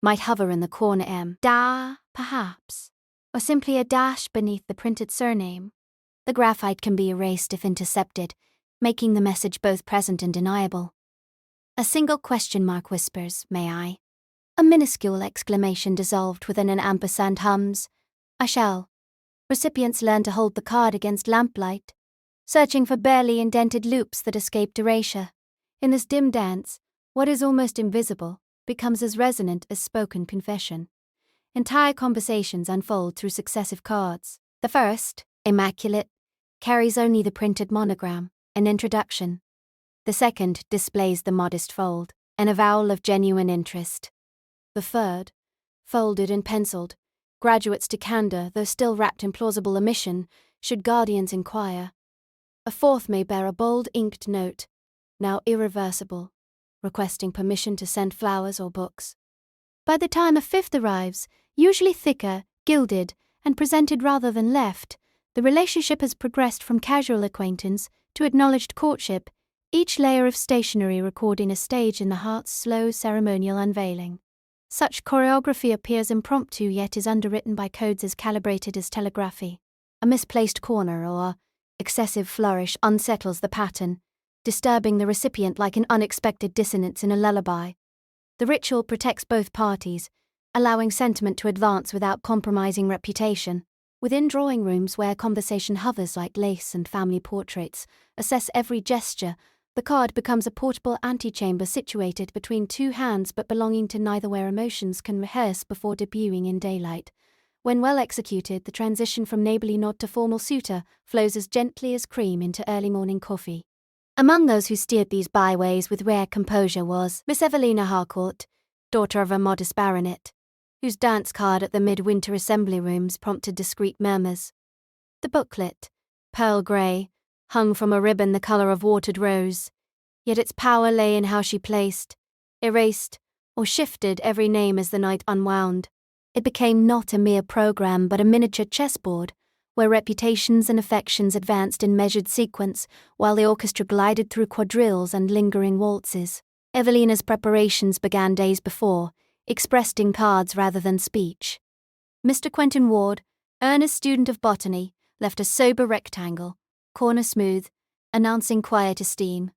might hover in the corner M. Da, perhaps, or simply a dash beneath the printed surname. The graphite can be erased if intercepted, making the message both present and deniable. A single question mark whispers, "May I?" A minuscule exclamation dissolved within an ampersand hums, "I shall." Recipients learn to hold the card against lamplight, searching for barely indented loops that escaped erasure. In this dim dance, what is almost invisible becomes as resonant as spoken confession. Entire conversations unfold through successive cards. The first, immaculate, carries only the printed monogram, an introduction. The second displays the modest fold, an avowal of genuine interest. The third, folded and penciled, graduates to candor though still wrapped in plausible omission, should guardians inquire. A fourth may bear a bold inked note, now irreversible, requesting permission to send flowers or books. By the time a fifth arrives, usually thicker, gilded, and presented rather than left, the relationship has progressed from casual acquaintance to acknowledged courtship, each layer of stationery recording a stage in the heart's slow ceremonial unveiling. Such choreography appears impromptu yet is underwritten by codes as calibrated as telegraphy. A misplaced corner or excessive flourish unsettles the pattern, disturbing the recipient like an unexpected dissonance in a lullaby. The ritual protects both parties, allowing sentiment to advance without compromising reputation. Within drawing rooms where conversation hovers like lace and family portraits, assess every gesture, the card becomes a portable antechamber situated between two hands but belonging to neither, where emotions can rehearse before debuting in daylight. When well executed, the transition from neighbourly nod to formal suitor flows as gently as cream into early morning coffee. Among those who steered these byways with rare composure was Miss Evelina Harcourt, daughter of a modest baronet, whose dance card at the midwinter assembly rooms prompted discreet murmurs. The booklet, pearl grey, hung from a ribbon the colour of watered rose, yet its power lay in how she placed, erased, or shifted every name as the night unwound. It became not a mere programme but a miniature chessboard, where reputations and affections advanced in measured sequence while the orchestra glided through quadrilles and lingering waltzes. Evelina's preparations began days before, expressed in cards rather than speech. Mr. Quentin Ward, earnest student of botany, left a sober rectangle, corner smooth, announcing quiet esteem.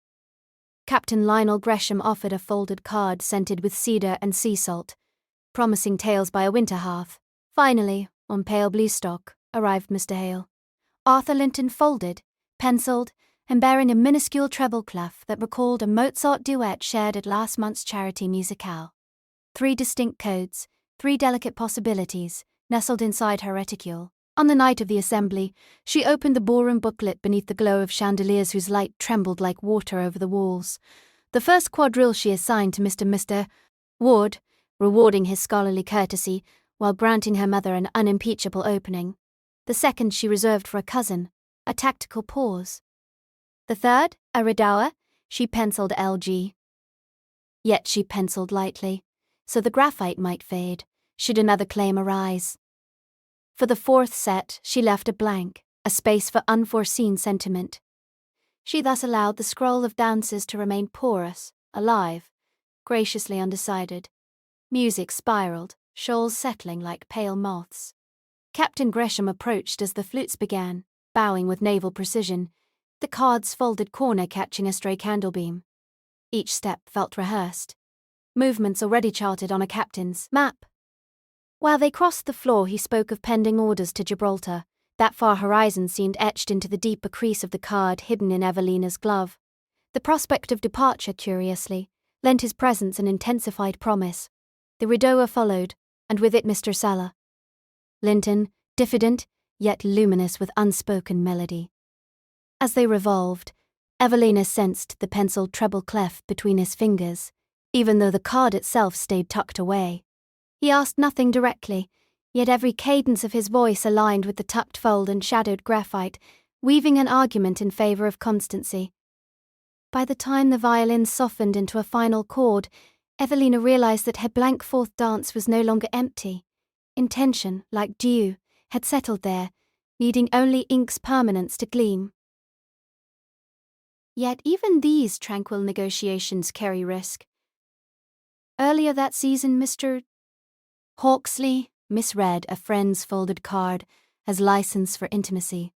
Captain Lionel Gresham offered a folded card scented with cedar and sea salt, promising tales by a winter hearth. Finally, on pale blue stock, arrived Mr. Hale. Arthur Linton folded, pencilled, and bearing a minuscule treble clef that recalled a Mozart duet shared at last month's charity musicale. 3 distinct codes, 3 delicate possibilities, nestled inside her reticule. On the night of the assembly, she opened the ballroom booklet beneath the glow of chandeliers whose light trembled like water over the walls. The first quadrille she assigned to Mr. Ward, rewarding his scholarly courtesy while granting her mother an unimpeachable opening. The second she reserved for a cousin, a tactical pause. The third, a redower, she pencilled LG. Yet she pencilled lightly, so the graphite might fade, should another claim arise. For the fourth set, she left a blank, a space for unforeseen sentiment. She thus allowed the scroll of dances to remain porous, alive, graciously undecided. Music spiraled, shoals settling like pale moths. Captain Gresham approached as the flutes began, bowing with naval precision, the card's folded corner catching a stray candlebeam. Each step felt rehearsed, movements already charted on a captain's map. While they crossed the floor, he spoke of pending orders to Gibraltar. That far horizon seemed etched into the deeper crease of the card hidden in Evelina's glove. The prospect of departure, curiously, lent his presence an intensified promise. The redower followed, and with it Mr. Sala. Linton, diffident, yet luminous with unspoken melody. As they revolved, Evelina sensed the penciled treble clef between his fingers, even though the card itself stayed tucked away. He asked nothing directly, yet every cadence of his voice aligned with the tucked fold and shadowed graphite, weaving an argument in favour of constancy. By the time the violin softened into a final chord, Evelina realised that her blank fourth dance was no longer empty. Intention, like dew, had settled there, needing only ink's permanence to gleam. Yet even these tranquil negotiations carry risk. Earlier that season, Mr. Hawksley misread a friend's folded card as license for intimacy.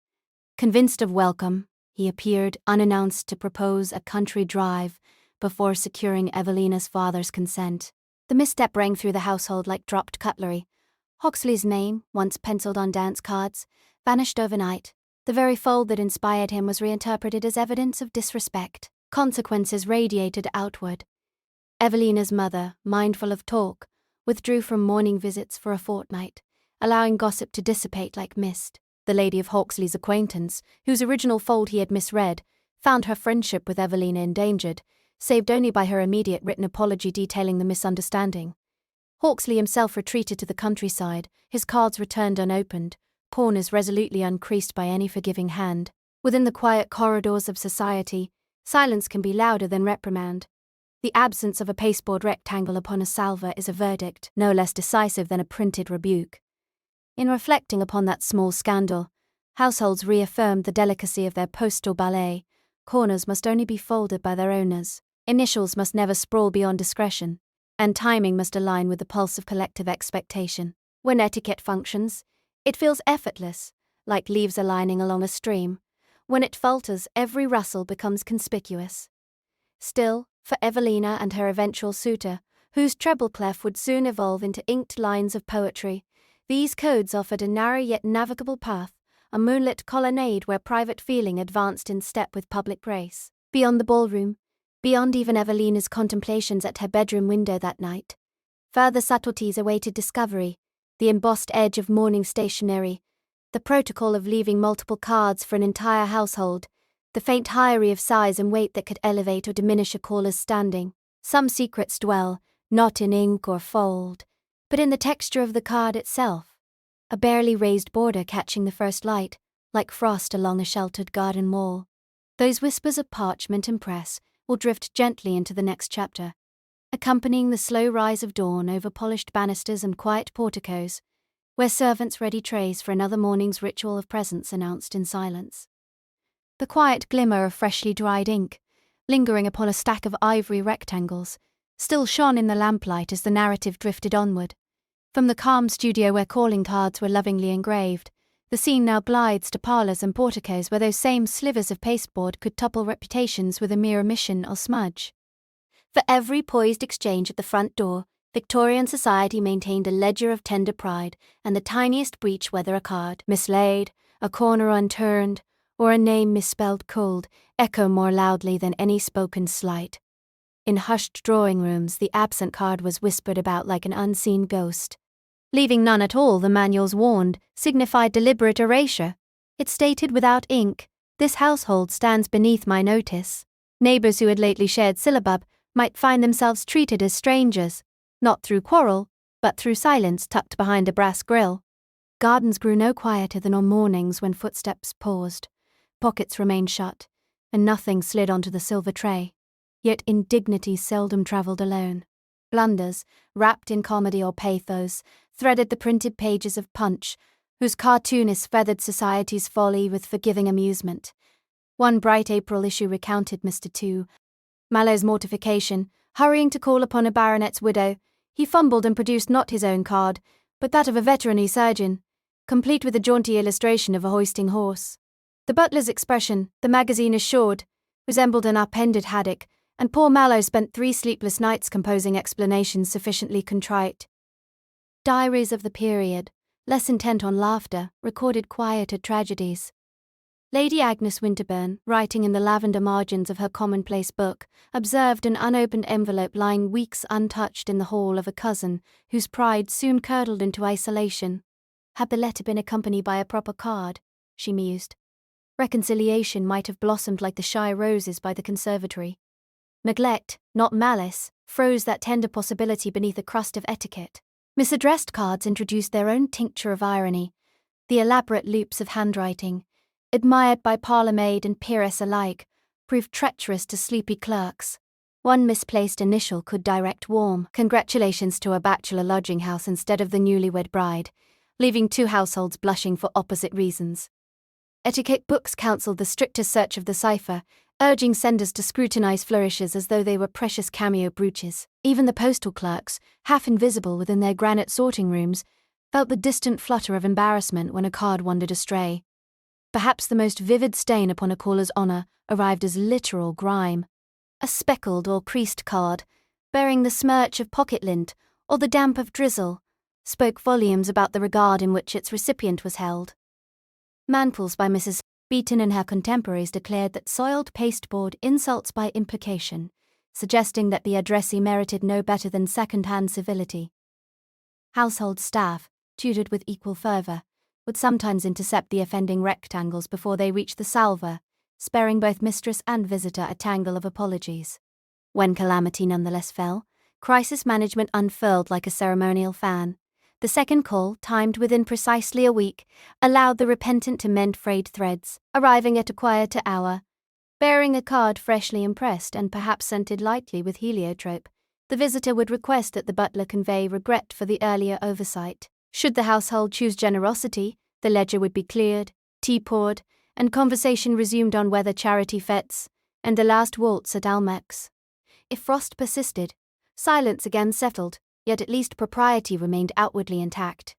Convinced of welcome, he appeared unannounced to propose a country drive before securing Evelina's father's consent. The misstep rang through the household like dropped cutlery. Hawksley's name, once penciled on dance cards, vanished overnight. The very fold that inspired him was reinterpreted as evidence of disrespect. Consequences radiated outward. Evelina's mother, mindful of talk, withdrew from morning visits for a fortnight, allowing gossip to dissipate like mist. The lady of Hawksley's acquaintance, whose original fold he had misread, found her friendship with Evelina endangered, saved only by her immediate written apology detailing the misunderstanding. Hawksley himself retreated to the countryside, his cards returned unopened, corners resolutely uncreased by any forgiving hand. Within the quiet corridors of society, silence can be louder than reprimand. The absence of a pasteboard rectangle upon a salver is a verdict no less decisive than a printed rebuke. In reflecting upon that small scandal, households reaffirmed the delicacy of their postal ballet. Corners must only be folded by their owners, initials must never sprawl beyond discretion, and timing must align with the pulse of collective expectation. When etiquette functions, it feels effortless, like leaves aligning along a stream. When it falters, every rustle becomes conspicuous. Still, for Evelina and her eventual suitor, whose treble clef would soon evolve into inked lines of poetry, These codes offered a narrow yet navigable path, a moonlit colonnade where private feeling advanced in step with public grace. Beyond the ballroom, beyond even Evelina's contemplations at her bedroom window that night, further subtleties awaited discovery: the embossed edge of morning stationery, the protocol of leaving multiple cards for an entire household, the faint hierarchy of size and weight that could elevate or diminish a caller's standing. Some secrets dwell, not in ink or fold, but in the texture of the card itself, a barely raised border catching the first light, like frost along a sheltered garden wall. Those whispers of parchment and press will drift gently into the next chapter, accompanying the slow rise of dawn over polished banisters and quiet porticos, where servants ready trays for another morning's ritual of presence announced in silence. The quiet glimmer of freshly dried ink, lingering upon a stack of ivory rectangles, still shone in the lamplight as the narrative drifted onward. From the calm studio where calling cards were lovingly engraved, the scene now glides to parlours and porticos where those same slivers of pasteboard could topple reputations with a mere omission or smudge. For every poised exchange at the front door, Victorian society maintained a ledger of tender pride, and the tiniest breach, whether a card mislaid, a corner unturned, or a name misspelled cold, echo more loudly than any spoken slight. In hushed drawing rooms, the absent card was whispered about like an unseen ghost. Leaving none at all, the manuals warned, signified deliberate erasure. It stated without ink, "This household stands beneath my notice." Neighbours who had lately shared syllabub might find themselves treated as strangers, not through quarrel, but through silence tucked behind a brass grill. Gardens grew no quieter than on mornings when footsteps paused, pockets remained shut, and nothing slid onto the silver tray. Yet indignity seldom travelled alone. Blunders, wrapped in comedy or pathos, threaded the printed pages of Punch, whose cartoonists feathered society's folly with forgiving amusement. One bright April issue recounted Mr. Two, Mallow's mortification, hurrying to call upon a baronet's widow. He fumbled and produced not his own card, but that of a veterinary surgeon, complete with a jaunty illustration of a hoisting horse. The butler's expression, the magazine assured, resembled an upended haddock, and poor Mallow spent 3 sleepless nights composing explanations sufficiently contrite. Diaries of the period, less intent on laughter, recorded quieter tragedies. Lady Agnes Winterbourne, writing in the lavender margins of her commonplace book, observed an unopened envelope lying weeks untouched in the hall of a cousin whose pride soon curdled into isolation. Had the letter been accompanied by a proper card, she mused, reconciliation might have blossomed like the shy roses by the conservatory. Neglect, not malice, froze that tender possibility beneath a crust of etiquette. Misaddressed cards introduced their own tincture of irony, the elaborate loops of handwriting, admired by parlour-maid and peeress alike, proved treacherous to sleepy clerks. One misplaced initial could direct warm congratulations to a bachelor lodging house instead of the newlywed bride, leaving 2 households blushing for opposite reasons. Etiquette books counselled the strictest search of the cipher, urging senders to scrutinize flourishes as though they were precious cameo brooches. Even the postal clerks, half invisible within their granite sorting rooms, felt the distant flutter of embarrassment when a card wandered astray. Perhaps the most vivid stain upon a caller's honour arrived as literal grime. A speckled or creased card, bearing the smirch of pocket lint or the damp of drizzle, spoke volumes about the regard in which its recipient was held. Mantles by Mrs. Beaton and her contemporaries declared that soiled pasteboard insults by implication, suggesting that the addressee merited no better than second-hand civility. Household staff, tutored with equal fervour, would sometimes intercept the offending rectangles before they reached the salver, sparing both mistress and visitor a tangle of apologies. When calamity nonetheless fell, crisis management unfurled like a ceremonial fan. The second call, timed within precisely a week, allowed the repentant to mend frayed threads, arriving at a quieter hour. Bearing a card freshly impressed and perhaps scented lightly with heliotrope, the visitor would request that the butler convey regret for the earlier oversight. Should the household choose generosity, the ledger would be cleared, tea poured, and conversation resumed on whether charity fêtes and the last waltz at Almack's. If frost persisted, silence again settled, yet at least propriety remained outwardly intact.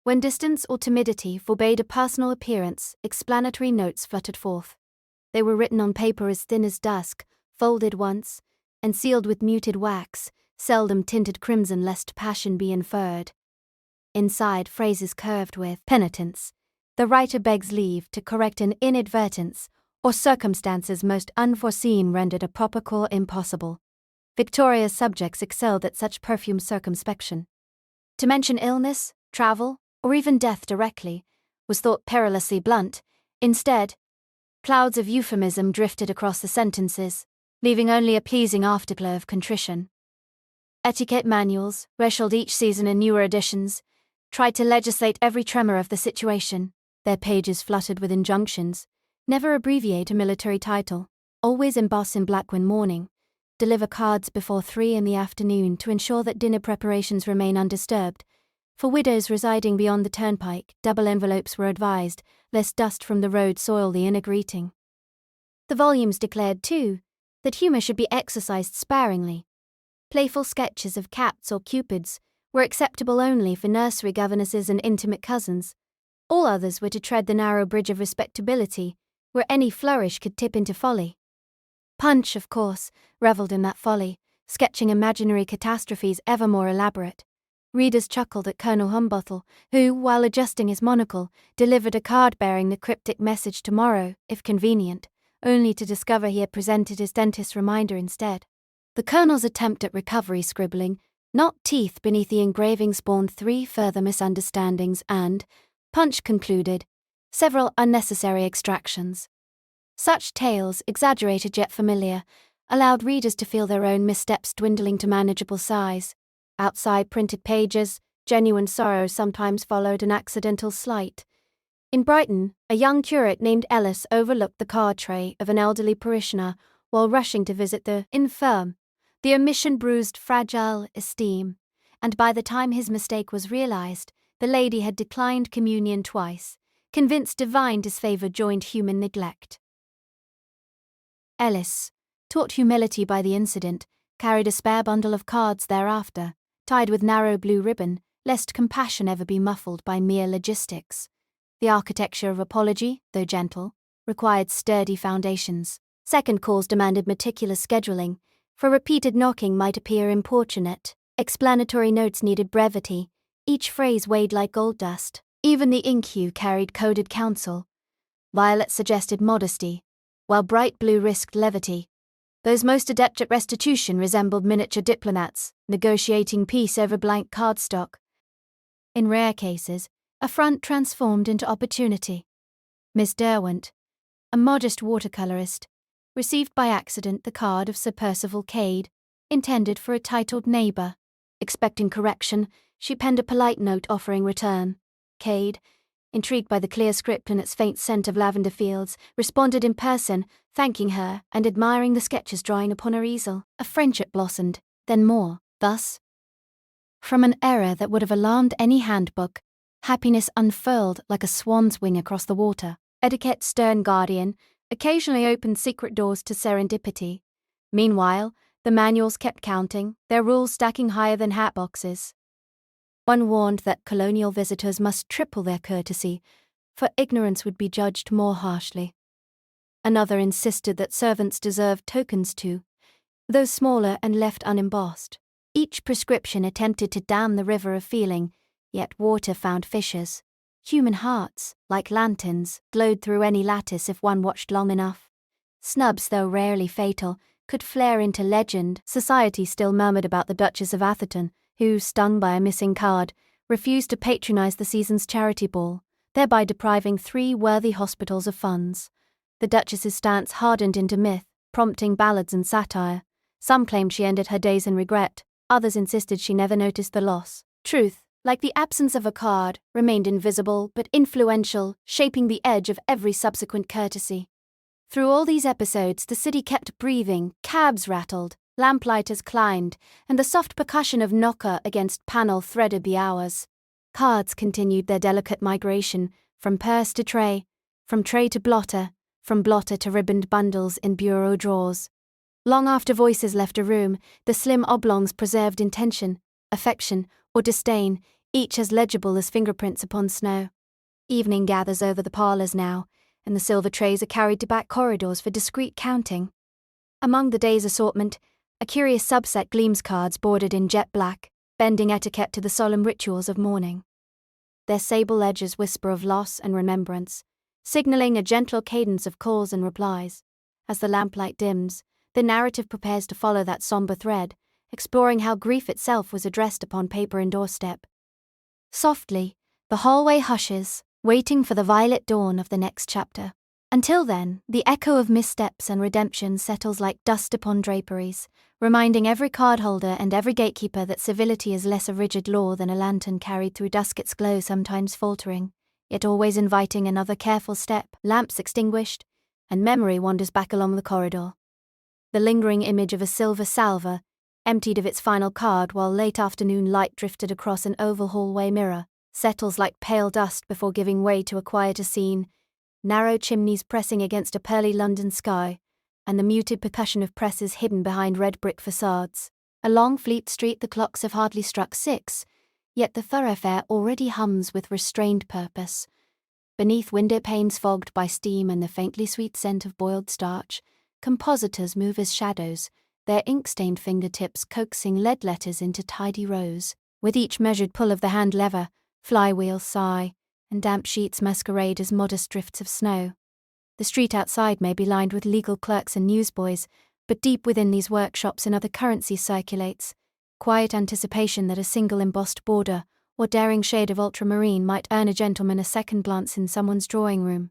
When distance or timidity forbade a personal appearance, explanatory notes fluttered forth. They were written on paper as thin as dusk, folded once, and sealed with muted wax, seldom tinted crimson lest passion be inferred. Inside, phrases curved with penitence. The writer begs leave to correct an inadvertence or circumstances most unforeseen rendered a proper call impossible. Victoria's subjects excelled at such perfumed circumspection. To mention illness, travel, or even death directly was thought perilously blunt. Instead, clouds of euphemism drifted across the sentences, leaving only a pleasing afterglow of contrition. Etiquette manuals, reissued each season in newer editions, tried to legislate every tremor of the situation. Their pages fluttered with injunctions: never abbreviate a military title, always emboss in black when morning, deliver cards before 3 in the afternoon to ensure that dinner preparations remain undisturbed. For widows residing beyond the turnpike, double envelopes were advised, lest dust from the road soil the inner greeting. The volumes declared, too, that humour should be exercised sparingly. Playful sketches of cats or cupids were acceptable only for nursery governesses and intimate cousins. All others were to tread the narrow bridge of respectability, where any flourish could tip into folly. Punch, of course, revelled in that folly, sketching imaginary catastrophes ever more elaborate. Readers chuckled at Colonel Humbottle, who, while adjusting his monocle, delivered a card bearing the cryptic message "tomorrow, if convenient," only to discover he had presented his dentist's reminder instead. The Colonel's attempt at recovery scribbling, not teeth beneath the engraving, spawned 3 further misunderstandings and, Punch concluded, several unnecessary extractions. Such tales, exaggerated yet familiar, allowed readers to feel their own missteps dwindling to manageable size. Outside printed pages, genuine sorrow sometimes followed an accidental slight. In Brighton, a young curate named Ellis overlooked the card tray of an elderly parishioner while rushing to visit the infirm. The omission bruised fragile esteem, and by the time his mistake was realized, the lady had declined communion twice, convinced divine disfavor joined human neglect. Ellis, taught humility by the incident, carried a spare bundle of cards thereafter, tied with narrow blue ribbon, lest compassion ever be muffled by mere logistics. The architecture of apology, though gentle, required sturdy foundations. Second calls demanded meticulous scheduling, for repeated knocking might appear importunate. Explanatory notes needed brevity. Each phrase weighed like gold dust. Even the ink hue carried coded counsel. Violet suggested modesty, while bright blue risked levity. Those most adept at restitution resembled miniature diplomats, negotiating peace over blank cardstock. In rare cases, affront transformed into opportunity. Miss Derwent, a modest watercolourist, received by accident the card of Sir Percival Cade, intended for a titled neighbour. Expecting correction, she penned a polite note offering return. Cade, intrigued by the clear script and its faint scent of lavender fields, responded in person, thanking her and admiring the sketches drawing upon her easel. A friendship blossomed, then more. Thus, from an error that would have alarmed any handbook, happiness unfurled like a swan's wing across the water. Etiquette's stern guardian occasionally opened secret doors to serendipity. Meanwhile, the manuals kept counting, their rules stacking higher than hat boxes. One warned that colonial visitors must triple their courtesy, for ignorance would be judged more harshly. Another insisted that servants deserved tokens too, though smaller and left unembossed. Each prescription attempted to dam the river of feeling, yet water found fissures. Human hearts, like lanterns, glowed through any lattice if one watched long enough. Snubs, though rarely fatal, could flare into legend. Society still murmured about the Duchess of Atherton, who, stung by a missing card, refused to patronize the season's charity ball, thereby depriving 3 worthy hospitals of funds. The Duchess's stance hardened into myth, prompting ballads and satire. Some claimed she ended her days in regret, others insisted she never noticed the loss. Truth, like the absence of a card, remained invisible but influential, shaping the edge of every subsequent courtesy. Through all these episodes, the city kept breathing, cabs rattled, lamplighters climbed, and the soft percussion of knocker against panel threaded the hours. Cards continued their delicate migration, from purse to tray, from tray to blotter, from blotter to ribboned bundles in bureau drawers. Long after voices left a room, the slim oblongs preserved intention, affection, or disdain, each as legible as fingerprints upon snow. Evening gathers over the parlours now, and the silver trays are carried to back corridors for discreet counting. Among the day's assortment, a curious subset gleams cards bordered in jet black, bending etiquette to the solemn rituals of mourning. Their sable edges whisper of loss and remembrance, signaling a gentle cadence of calls and replies. As the lamplight dims, the narrative prepares to follow that somber thread, exploring how grief itself was addressed upon paper and doorstep. Softly, the hallway hushes, waiting for the violet dawn of the next chapter. Until then, the echo of missteps and redemption settles like dust upon draperies, reminding every cardholder and every gatekeeper that civility is less a rigid law than a lantern carried through dusk, its glow sometimes faltering, yet always inviting another careful step. Lamps extinguished, and memory wanders back along the corridor. The lingering image of a silver salver, emptied of its final card while late afternoon light drifted across an oval hallway mirror, settles like pale dust before giving way to a quieter scene, narrow chimneys pressing against a pearly London sky, and the muted percussion of presses hidden behind red brick facades. Along Fleet Street the clocks have hardly struck 6, yet the thoroughfare already hums with restrained purpose. Beneath window panes fogged by steam and the faintly sweet scent of boiled starch, compositors move as shadows, their ink-stained fingertips coaxing lead letters into tidy rows. With each measured pull of the hand lever, flywheels sigh, and damp sheets masquerade as modest drifts of snow. The street outside may be lined with legal clerks and newsboys, but deep within these workshops another currency circulates, quiet anticipation that a single embossed border or daring shade of ultramarine might earn a gentleman a second glance in someone's drawing room.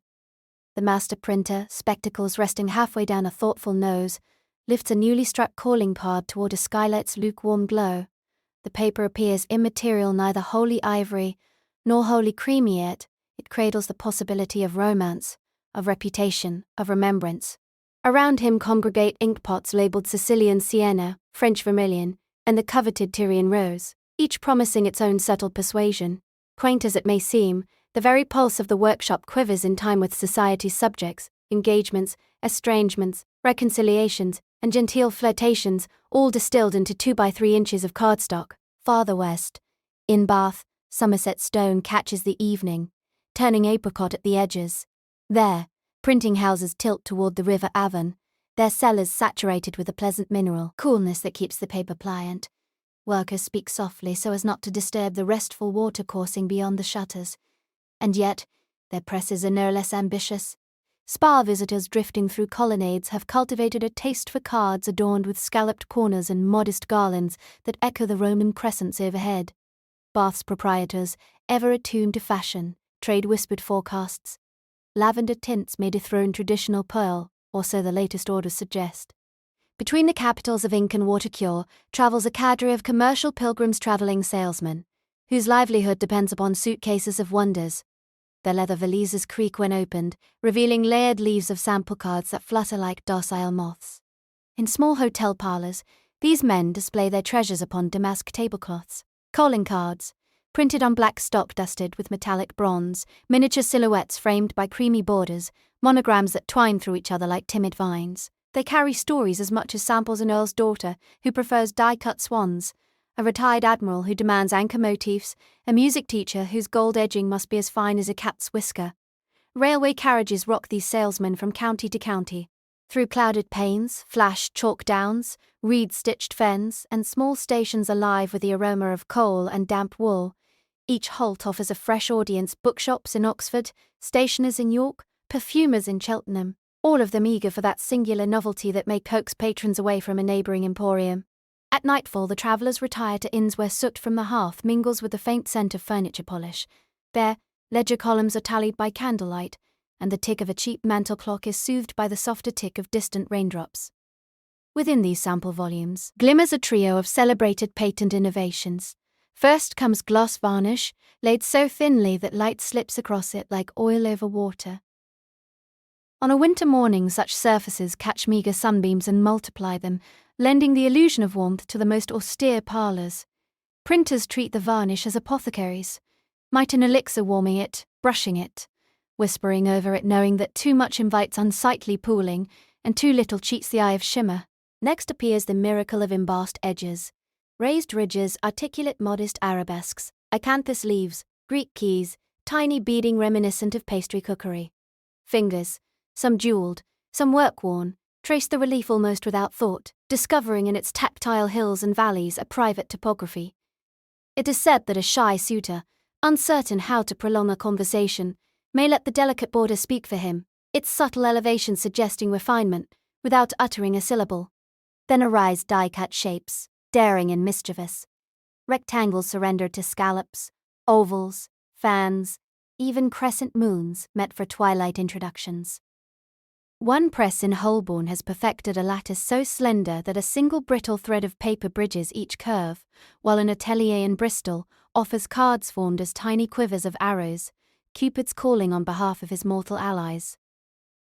The master printer, spectacles resting halfway down a thoughtful nose, lifts a newly struck calling card toward a skylight's lukewarm glow. The paper appears immaterial, neither wholly ivory nor wholly creamy, yet it cradles the possibility of romance, of reputation, of remembrance. Around him congregate inkpots labelled Sicilian sienna, French vermilion, and the coveted Tyrian rose, each promising its own subtle persuasion. Quaint as it may seem, the very pulse of the workshop quivers in time with society's subjects, engagements, estrangements, reconciliations, and genteel flirtations, all distilled into 2 by 3 inches of cardstock. Farther west, in Bath, Somerset stone catches the evening, turning apricot at the edges. There, printing houses tilt toward the River Avon, their cellars saturated with a pleasant mineral coolness that keeps the paper pliant. Workers speak softly so as not to disturb the restful water coursing beyond the shutters. And yet, their presses are no less ambitious. Spa visitors drifting through colonnades have cultivated a taste for cards adorned with scalloped corners and modest garlands that echo the Roman crescents overhead. Bath's proprietors, ever attuned to fashion, trade whispered forecasts. Lavender tints may dethrone traditional pearl, or so the latest orders suggest. Between the capitals of ink and water cure travels a cadre of commercial pilgrims travelling salesmen, whose livelihood depends upon suitcases of wonders. Their leather valises creak when opened, revealing layered leaves of sample cards that flutter like docile moths. In small hotel parlours, these men display their treasures upon damask tablecloths, calling cards, printed on black stock dusted with metallic bronze, miniature silhouettes framed by creamy borders, monograms that twine through each other like timid vines. They carry stories as much as samples an earl's daughter who prefers die-cut swans, a retired admiral who demands anchor motifs, a music teacher whose gold edging must be as fine as a cat's whisker. Railway carriages rock these salesmen from county to county. Through clouded panes flash chalk downs, reed-stitched fens, and small stations alive with the aroma of coal and damp wool. Each halt offers a fresh audience: bookshops in Oxford, stationers in York, perfumers in Cheltenham, all of them eager for that singular novelty that may coax patrons away from a neighbouring emporium. At nightfall the travellers retire to inns where soot from the hearth mingles with the faint scent of furniture polish. There, ledger columns are tallied by candlelight, and the tick of a cheap mantel clock is soothed by the softer tick of distant raindrops. Within these sample volumes glimmers a trio of celebrated patent innovations. First comes gloss varnish, laid so thinly that light slips across it like oil over water. On a winter morning such surfaces catch meagre sunbeams and multiply them, lending the illusion of warmth to the most austere parlours. Printers treat the varnish as apothecaries, might an elixir warming it, brushing it, whispering over it, knowing that too much invites unsightly pooling and too little cheats the eye of shimmer. Next appears the miracle of embossed edges. Raised ridges, articulate modest arabesques, acanthus leaves, Greek keys, tiny beading reminiscent of pastry cookery. Fingers, some jewelled, some work-worn, trace the relief almost without thought, discovering in its tactile hills and valleys a private topography. It is said that a shy suitor, Uncertain how to prolong a conversation, may let the delicate border speak for him, its subtle elevation suggesting refinement, without uttering a syllable. Then arise die-cut shapes, daring and mischievous. Rectangles surrendered to scallops, ovals, fans, even crescent moons met for twilight introductions. One press in Holborn has perfected a lattice so slender that a single brittle thread of paper bridges each curve, while an atelier in Bristol offers cards formed as tiny quivers of arrows, Cupid's calling on behalf of his mortal allies.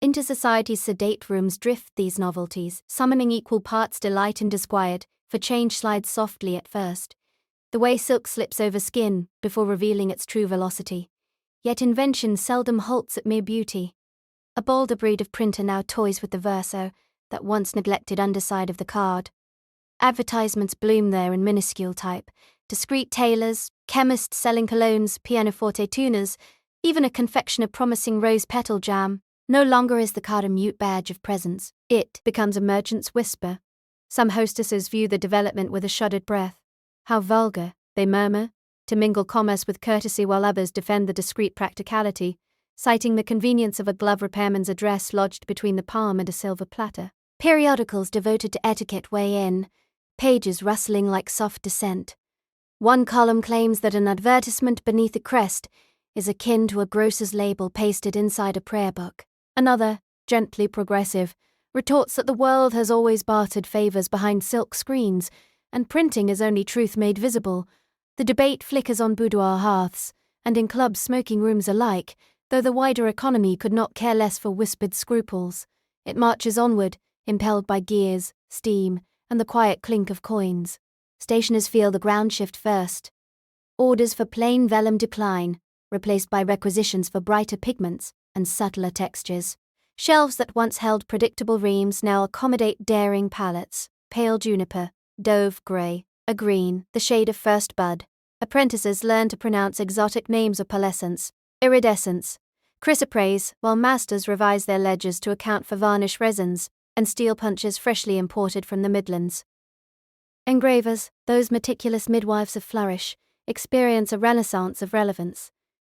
Into society's sedate rooms drift these novelties, summoning equal parts delight and disquiet, for change slides softly at first, the way silk slips over skin before revealing its true velocity. Yet invention seldom halts at mere beauty. A bolder breed of printer now toys with the verso, that once neglected underside of the card. Advertisements bloom there in minuscule type, discreet tailors, chemists selling colognes, pianoforte tuners, even a confectioner promising rose petal jam. No longer is the card a mute badge of presence, it becomes a merchant's whisper. Some hostesses view the development with a shuddered breath. How vulgar, they murmur, to mingle commerce with courtesy, while others defend the discreet practicality, citing the convenience of a glove repairman's address lodged between the palm and a silver platter. Periodicals devoted to etiquette weigh in, pages rustling like soft dissent. One column claims that an advertisement beneath a crest is akin to a grocer's label pasted inside a prayer book. Another, gently progressive, retorts that the world has always bartered favours behind silk screens, and printing is only truth made visible. The debate flickers on boudoir hearths, and in clubs smoking rooms alike, though the wider economy could not care less for whispered scruples. It marches onward, impelled by gears, steam, and the quiet clink of coins. Stationers feel the ground shift first. Orders for plain vellum decline, replaced by requisitions for brighter pigments and subtler textures. Shelves that once held predictable reams now accommodate daring palettes, pale juniper, dove grey, a green, the shade of first bud. Apprentices learn to pronounce exotic names of pearlescence, iridescence, chrysoprase, while masters revise their ledgers to account for varnish resins and steel punches freshly imported from the Midlands. Engravers, those meticulous midwives of flourish, experience a renaissance of relevance.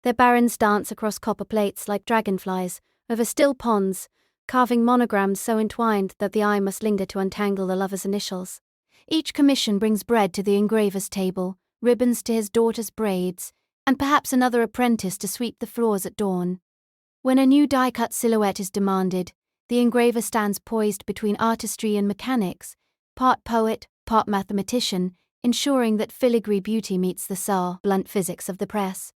Their barons dance across copper plates like dragonflies, over still ponds, carving monograms so entwined that the eye must linger to untangle the lover's initials. Each commission brings bread to the engraver's table, ribbons to his daughter's braids, and perhaps another apprentice to sweep the floors at dawn. When a new die-cut silhouette is demanded, the engraver stands poised between artistry and mechanics, part poet, part mathematician, ensuring that filigree beauty meets the sour, blunt physics of the press.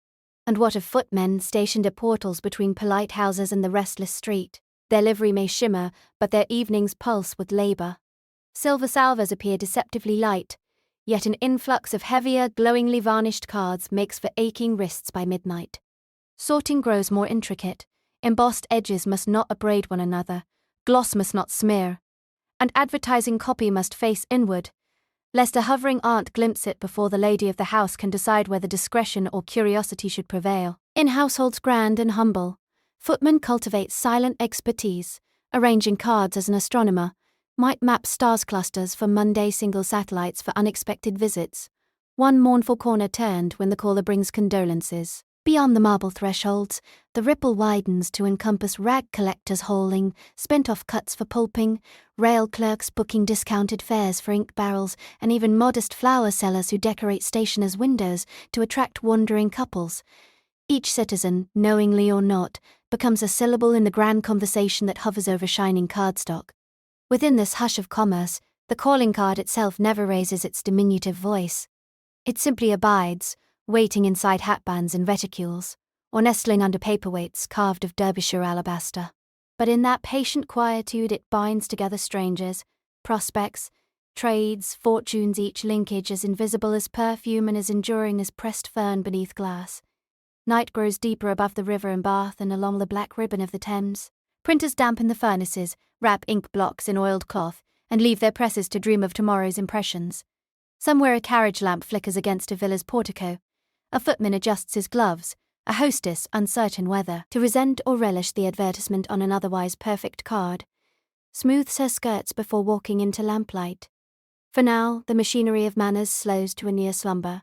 And what of footmen stationed at portals between polite houses and the restless street? Their livery may shimmer, but their evenings pulse with labour. Silver salvers appear deceptively light, yet an influx of heavier, glowingly varnished cards makes for aching wrists by midnight. Sorting grows more intricate. Embossed edges must not abrade one another, gloss must not smear, and advertising copy must face inward, lest a hovering aunt glimpse it before the lady of the house can decide whether discretion or curiosity should prevail. In households grand and humble, footmen cultivate silent expertise, arranging cards as an astronomer might map stars clusters for Monday single satellites for unexpected visits, one mournful corner turned when the caller brings condolences. Beyond the marble thresholds, the ripple widens to encompass rag collectors hauling, spent-off cuts for pulping, rail clerks booking discounted fares for ink barrels, and even modest flower sellers who decorate stationers' windows to attract wandering couples. Each citizen, knowingly or not, becomes a syllable in the grand conversation that hovers over shining cardstock. Within this hush of commerce, the calling card itself never raises its diminutive voice. It simply abides, waiting inside hatbands and reticules, or nestling under paperweights carved of Derbyshire alabaster. But in that patient quietude it binds together strangers, prospects, trades, fortunes, each linkage as invisible as perfume and as enduring as pressed fern beneath glass. Night grows deeper above the river in Bath and along the black ribbon of the Thames. Printers dampen the furnaces, wrap ink blocks in oiled cloth, and leave their presses to dream of tomorrow's impressions. Somewhere a carriage lamp flickers against a villa's portico. A footman adjusts his gloves, a hostess uncertain whether to resent or relish the advertisement on an otherwise perfect card, smooths her skirts before walking into lamplight. For now, the machinery of manners slows to a near slumber.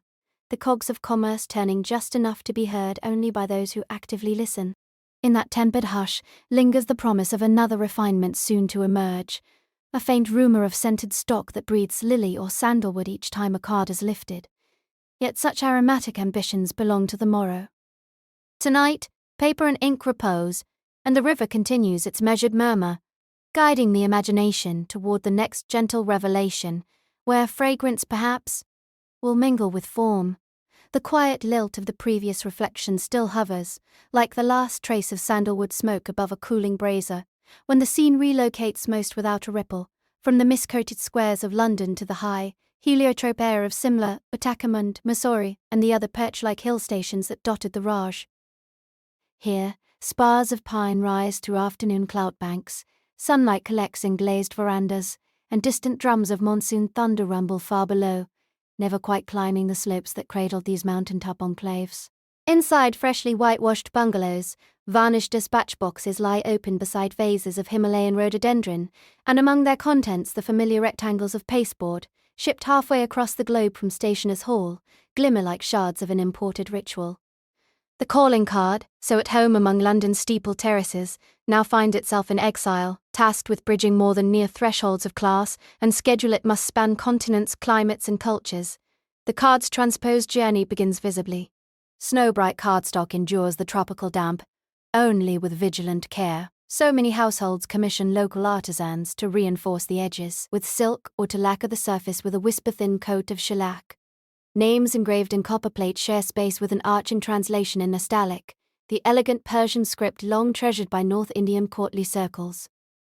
the cogs of commerce turning just enough to be heard only by those who actively listen. In that tempered hush lingers the promise of another refinement soon to emerge, a faint rumour of scented stock that breathes lily or sandalwood each time a card is lifted. Yet such aromatic ambitions belong to the morrow. Tonight, paper and ink repose, and the river continues its measured murmur, guiding the imagination toward the next gentle revelation, where fragrance, perhaps, will mingle with form. The quiet lilt of the previous reflection still hovers, like the last trace of sandalwood smoke above a cooling brazier, when the scene relocates most without a ripple, from the mist-coated squares of London to the high, heliotrope air of Simla, Otakamund, Mussoorie, and the other perch-like hill stations that dotted the Raj. Here, spars of pine rise through afternoon cloud banks, sunlight collects in glazed verandas, and distant drums of monsoon thunder rumble far below, never quite climbing the slopes that cradled these mountaintop enclaves. Inside freshly whitewashed bungalows, varnished dispatch boxes lie open beside vases of Himalayan rhododendron, and among their contents the familiar rectangles of pasteboard, shipped halfway across the globe from Stationers' Hall, glimmer like shards of an imported ritual. The calling card, so at home among London's steeple terraces, now finds itself in exile, tasked with bridging more than mere thresholds of class, and schedule it must span continents, climates, and cultures. The card's transposed journey begins visibly. Snow-bright cardstock endures the tropical damp, only with vigilant care. So many households commission local artisans to reinforce the edges with silk or to lacquer the surface with a whisper-thin coat of shellac. Names engraved in copperplate share space with an arching translation in Nastaliq, the elegant Persian script long treasured by North Indian courtly circles.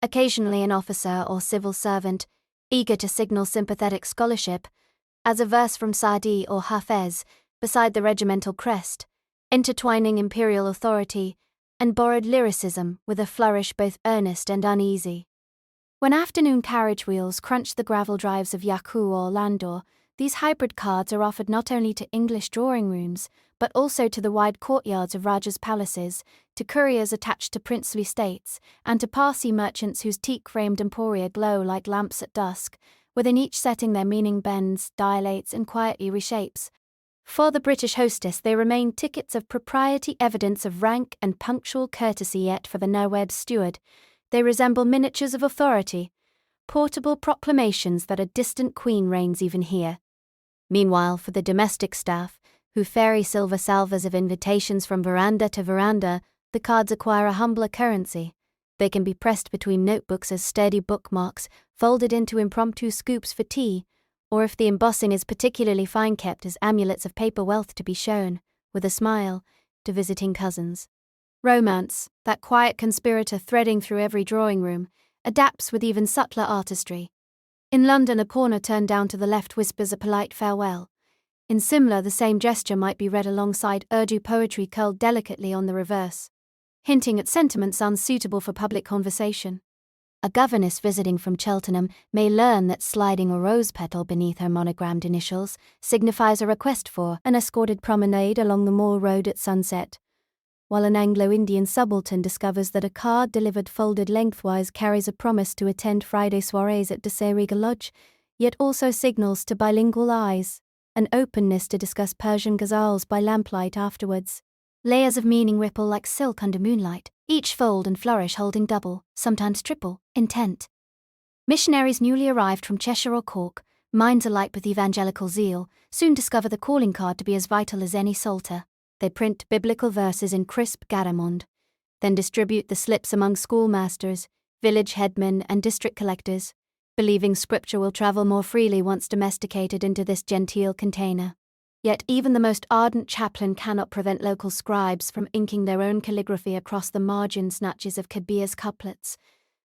Occasionally an officer or civil servant, eager to signal sympathetic scholarship, as a verse from Sa'di or Hafez beside the regimental crest, intertwining imperial authority and borrowed lyricism with a flourish both earnest and uneasy. When afternoon carriage wheels crunch the gravel drives of Yaku or Landor, these hybrid cards are offered not only to English drawing rooms, but also to the wide courtyards of Rajas' palaces, to couriers attached to princely states, and to Parsi merchants whose teak-framed emporia glow like lamps at dusk, within each setting their meaning bends, dilates, and quietly reshapes. For the British hostess they remain tickets of propriety, evidence of rank and punctual courtesy, yet for the nowhere's steward, they resemble miniatures of authority, portable proclamations that a distant queen reigns even here. Meanwhile, for the domestic staff, who ferry silver salvers of invitations from veranda to veranda, the cards acquire a humbler currency. They can be pressed between notebooks as sturdy bookmarks, folded into impromptu scoops for tea, or if the embossing is particularly fine-kept, as amulets of paper wealth to be shown, with a smile, to visiting cousins. Romance, that quiet conspirator threading through every drawing room, adapts with even subtler artistry. In London, a corner turned down to the left whispers a polite farewell. In Simla, the same gesture might be read alongside Urdu poetry curled delicately on the reverse, hinting at sentiments unsuitable for public conversation. A governess visiting from Cheltenham may learn that sliding a rose petal beneath her monogrammed initials signifies a request for an escorted promenade along the Moor Road at sunset, while an Anglo-Indian subaltern discovers that a card delivered folded lengthwise carries a promise to attend Friday soirees at De Seriga Lodge, yet also signals to bilingual eyes an openness to discuss Persian ghazals by lamplight afterwards. Layers of meaning ripple like silk under moonlight, each fold and flourish holding double, sometimes triple, intent. Missionaries newly arrived from Cheshire or Cork, minds alight with evangelical zeal, soon discover the calling card to be as vital as any psalter. They print biblical verses in crisp garamond, then distribute the slips among schoolmasters, village headmen, and district collectors, believing scripture will travel more freely once domesticated into this genteel container. Yet even the most ardent chaplain cannot prevent local scribes from inking their own calligraphy across the margin snatches of Kabir's couplets,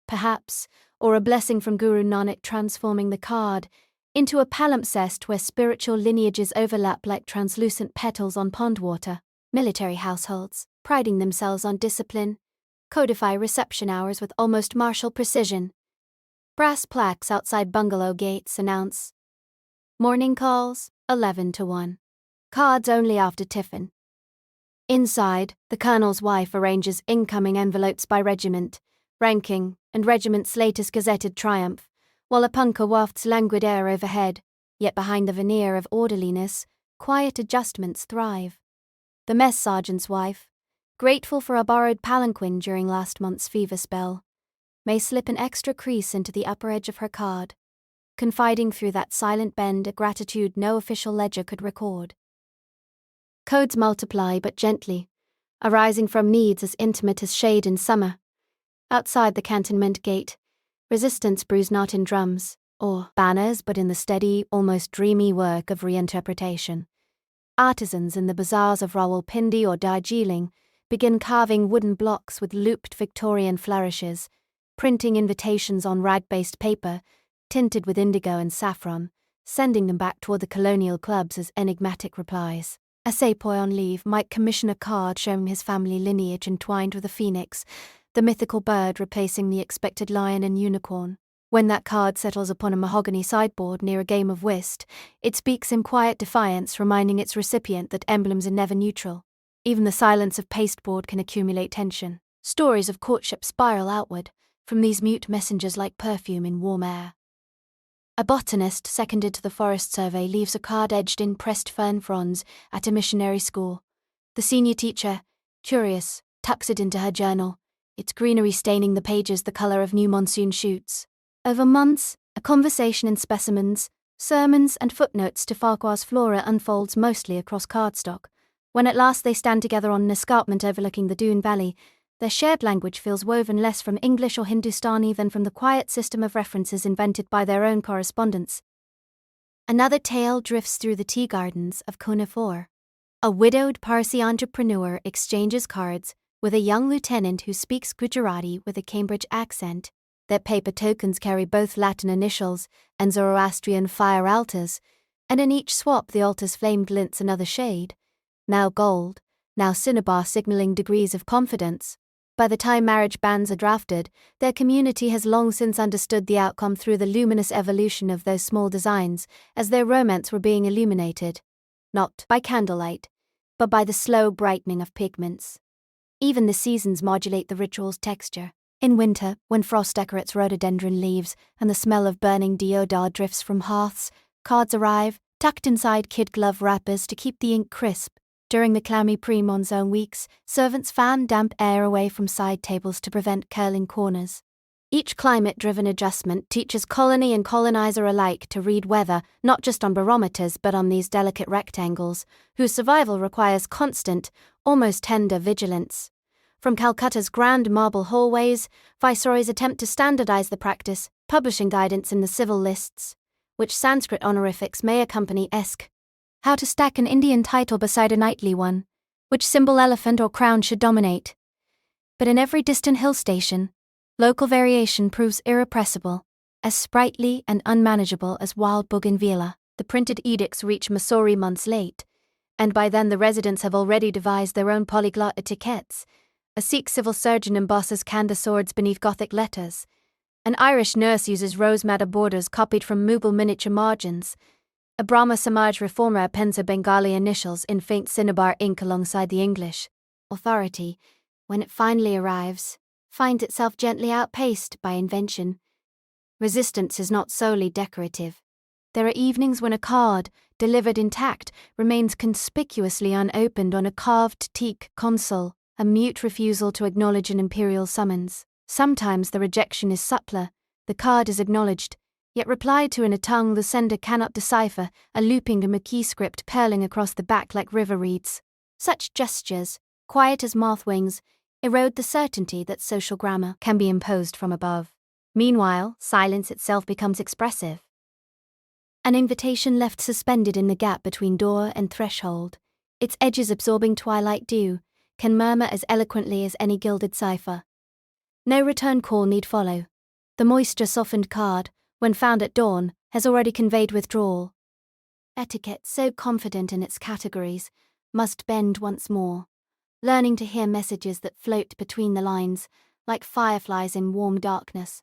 perhaps, or a blessing from Guru Nanak transforming the card into a palimpsest where spiritual lineages overlap like translucent petals on pond water. Military households, priding themselves on discipline, codify reception hours with almost martial precision. Brass plaques outside bungalow gates announce morning calls, 11 to 1. Cards only after tiffin. Inside, the colonel's wife arranges incoming envelopes by regiment, ranking, and regiment's latest gazetted triumph, while a punkah wafts languid air overhead, yet behind the veneer of orderliness, quiet adjustments thrive. The mess sergeant's wife, grateful for a borrowed palanquin during last month's fever spell, may slip an extra crease into the upper edge of her card, confiding through that silent bend a gratitude no official ledger could record. Codes multiply but gently, arising from needs as intimate as shade in summer. Outside the cantonment gate, resistance brews not in drums or banners but in the steady, almost dreamy work of reinterpretation. Artisans in the bazaars of Rawalpindi or Darjeeling begin carving wooden blocks with looped Victorian flourishes, printing invitations on rag-based paper, tinted with indigo and saffron, sending them back toward the colonial clubs as enigmatic replies. A sepoy on leave might commission a card showing his family lineage entwined with a phoenix, the mythical bird replacing the expected lion and unicorn. When that card settles upon a mahogany sideboard near a game of whist, it speaks in quiet defiance, reminding its recipient that emblems are never neutral. Even the silence of pasteboard can accumulate tension. Stories of courtship spiral outward, from these mute messengers like perfume in warm air. A botanist seconded to the forest survey leaves a card edged in pressed fern fronds at a missionary school. The senior teacher, curious, tucks it into her journal, its greenery staining the pages the colour of new monsoon shoots. Over months, a conversation in specimens, sermons and footnotes to Farquhar's flora unfolds mostly across cardstock. When at last they stand together on an escarpment overlooking the Doon Valley, their shared language feels woven less from English or Hindustani than from the quiet system of references invented by their own correspondents. Another tale drifts through the tea gardens of Konifor. A widowed Parsi entrepreneur exchanges cards with a young lieutenant who speaks Gujarati with a Cambridge accent. Their paper tokens carry both Latin initials and Zoroastrian fire altars, and in each swap the altar's flame glints another shade, now gold, now cinnabar, signaling degrees of confidence. By the time marriage bans are drafted, their community has long since understood the outcome through the luminous evolution of those small designs, as their romance were being illuminated, not by candlelight, but by the slow brightening of pigments. Even the seasons modulate the ritual's texture. In winter, when frost decorates rhododendron leaves and the smell of burning deodar drifts from hearths, cards arrive, tucked inside kid glove wrappers to keep the ink crisp. During the clammy pre-monsoon weeks, servants fan damp air away from side tables to prevent curling corners. Each climate-driven adjustment teaches colony and colonizer alike to read weather not just on barometers but on these delicate rectangles, whose survival requires constant, almost tender vigilance. From Calcutta's grand marble hallways, viceroys attempt to standardize the practice, publishing guidance in the civil lists, which Sanskrit honorifics may accompany esque. How to stack an Indian title beside a knightly one, which symbol elephant or crown should dominate. But in every distant hill station, local variation proves irrepressible, as sprightly and unmanageable as wild bougainvillea. The printed edicts reach Missouri months late, and by then the residents have already devised their own polyglot etiquettes. A Sikh civil surgeon embosses Kanda swords beneath Gothic letters. An Irish nurse uses rose madder borders copied from Mughal miniature margins. A Brahma Samaj reformer pens her Bengali initials in faint cinnabar ink alongside the English. Authority, when it finally arrives, finds itself gently outpaced by invention. Resistance is not solely decorative. There are evenings when a card, delivered intact, remains conspicuously unopened on a carved teak console, a mute refusal to acknowledge an imperial summons. Sometimes the rejection is subtler. The card is acknowledged, yet replied to in a tongue the sender cannot decipher, a looping Maquis script curling across the back like river reeds. Such gestures, quiet as moth wings, erode the certainty that social grammar can be imposed from above. Meanwhile, silence itself becomes expressive. An invitation left suspended in the gap between door and threshold, its edges absorbing twilight dew, can murmur as eloquently as any gilded cipher. No return call need follow. The moisture-softened card, when found at dawn, has already conveyed withdrawal. Etiquette, so confident in its categories, must bend once more, learning to hear messages that float between the lines, like fireflies in warm darkness.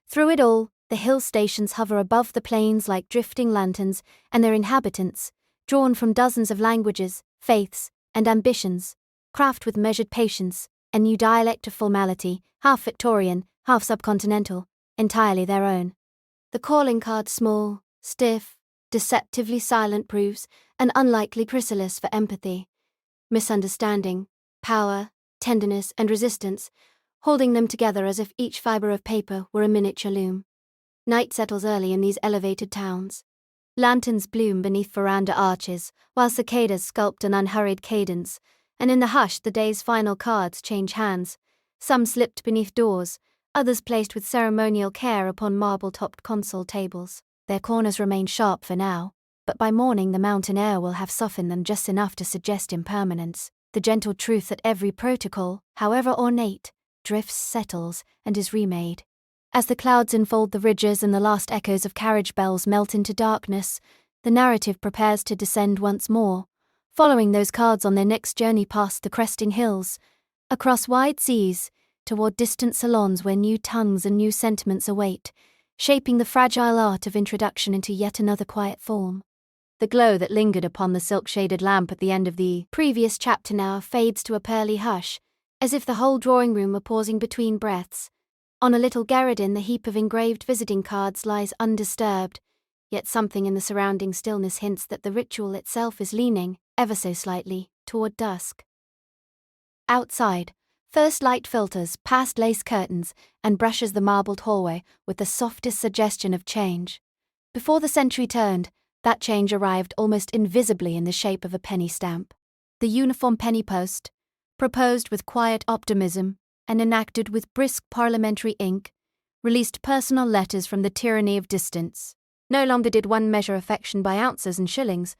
Through it all, the hill stations hover above the plains like drifting lanterns, and their inhabitants, drawn from dozens of languages, faiths, and ambitions, craft with measured patience a new dialect of formality, half Victorian, half subcontinental, entirely their own. The calling card small, stiff, deceptively silent proofs, an unlikely chrysalis for empathy, misunderstanding, power, tenderness, and resistance, holding them together as if each fibre of paper were a miniature loom. Night settles early in these elevated towns. Lanterns bloom beneath veranda arches, while cicadas sculpt an unhurried cadence, and in the hush the day's final cards change hands, some slipped beneath doors, others placed with ceremonial care upon marble-topped console tables. Their corners remain sharp for now, but by morning the mountain air will have softened them just enough to suggest impermanence, the gentle truth that every protocol, however ornate, drifts, settles, and is remade. As the clouds enfold the ridges and the last echoes of carriage bells melt into darkness, the narrative prepares to descend once more, following those cards on their next journey past the cresting hills, across wide seas, toward distant salons where new tongues and new sentiments await, shaping the fragile art of introduction into yet another quiet form. The glow that lingered upon the silk-shaded lamp at the end of the previous chapter now fades to a pearly hush, as if the whole drawing-room were pausing between breaths. On a little gerudin the heap of engraved visiting cards lies undisturbed, yet something in the surrounding stillness hints that the ritual itself is leaning, ever so slightly, toward dusk. Outside, first light filters past lace curtains and brushes the marbled hallway with the softest suggestion of change. Before the century turned, that change arrived almost invisibly in the shape of a penny stamp. The uniform penny post, proposed with quiet optimism and enacted with brisk parliamentary ink, released personal letters from the tyranny of distance. No longer did one measure affection by ounces and shillings.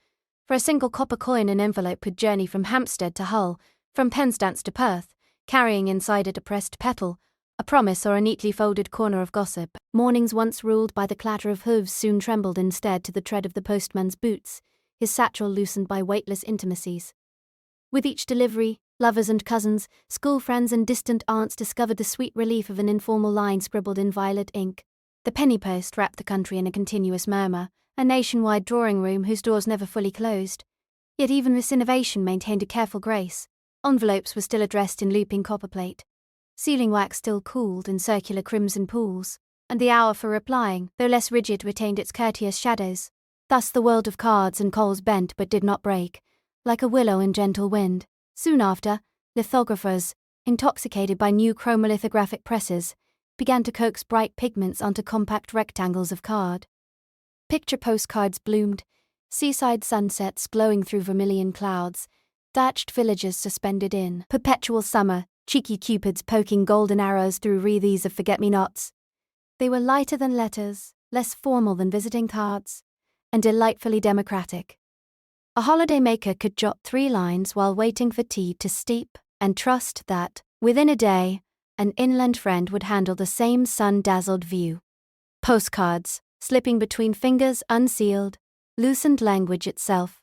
For a single copper coin an envelope could journey from Hampstead to Hull, from Penzance to Perth, carrying inside it a pressed petal, a promise or a neatly folded corner of gossip. Mornings once ruled by the clatter of hooves soon trembled instead to the tread of the postman's boots, his satchel loosened by weightless intimacies. With each delivery, lovers and cousins, school friends and distant aunts discovered the sweet relief of an informal line scribbled in violet ink. The penny post wrapped the country in a continuous murmur, a nationwide drawing-room whose doors never fully closed. Yet even this innovation maintained a careful grace. Envelopes were still addressed in looping copperplate. Sealing wax still cooled in circular crimson pools, and the hour for replying, though less rigid, retained its courteous shadows. Thus the world of cards and coals bent but did not break, like a willow in gentle wind. Soon after, lithographers, intoxicated by new chromolithographic presses, began to coax bright pigments onto compact rectangles of card. Picture postcards bloomed, seaside sunsets glowing through vermilion clouds, thatched villages suspended in perpetual summer, cheeky cupids poking golden arrows through wreaths of forget-me-nots. They were lighter than letters, less formal than visiting cards, and delightfully democratic. A holiday-maker could jot 3 lines while waiting for tea to steep and trust that, within a day, an inland friend would handle the same sun-dazzled view. Postcards, slipping between fingers unsealed, loosened language itself.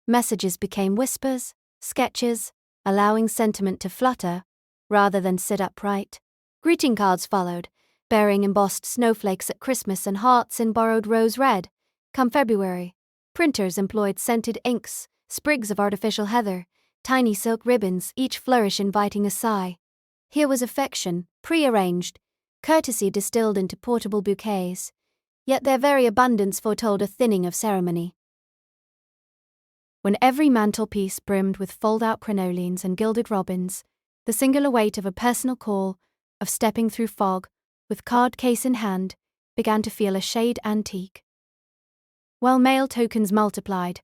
Messages became whispers, sketches, allowing sentiment to flutter, rather than sit upright. Greeting cards followed, bearing embossed snowflakes at Christmas and hearts in borrowed rose red. Come February, printers employed scented inks, sprigs of artificial heather, tiny silk ribbons, each flourish inviting a sigh. Here was affection, pre-arranged, courtesy distilled into portable bouquets, yet their very abundance foretold a thinning of ceremony. When every mantelpiece brimmed with fold-out crinolines and gilded robins, the singular weight of a personal call, of stepping through fog, with card case in hand, began to feel a shade antique. While mail tokens multiplied,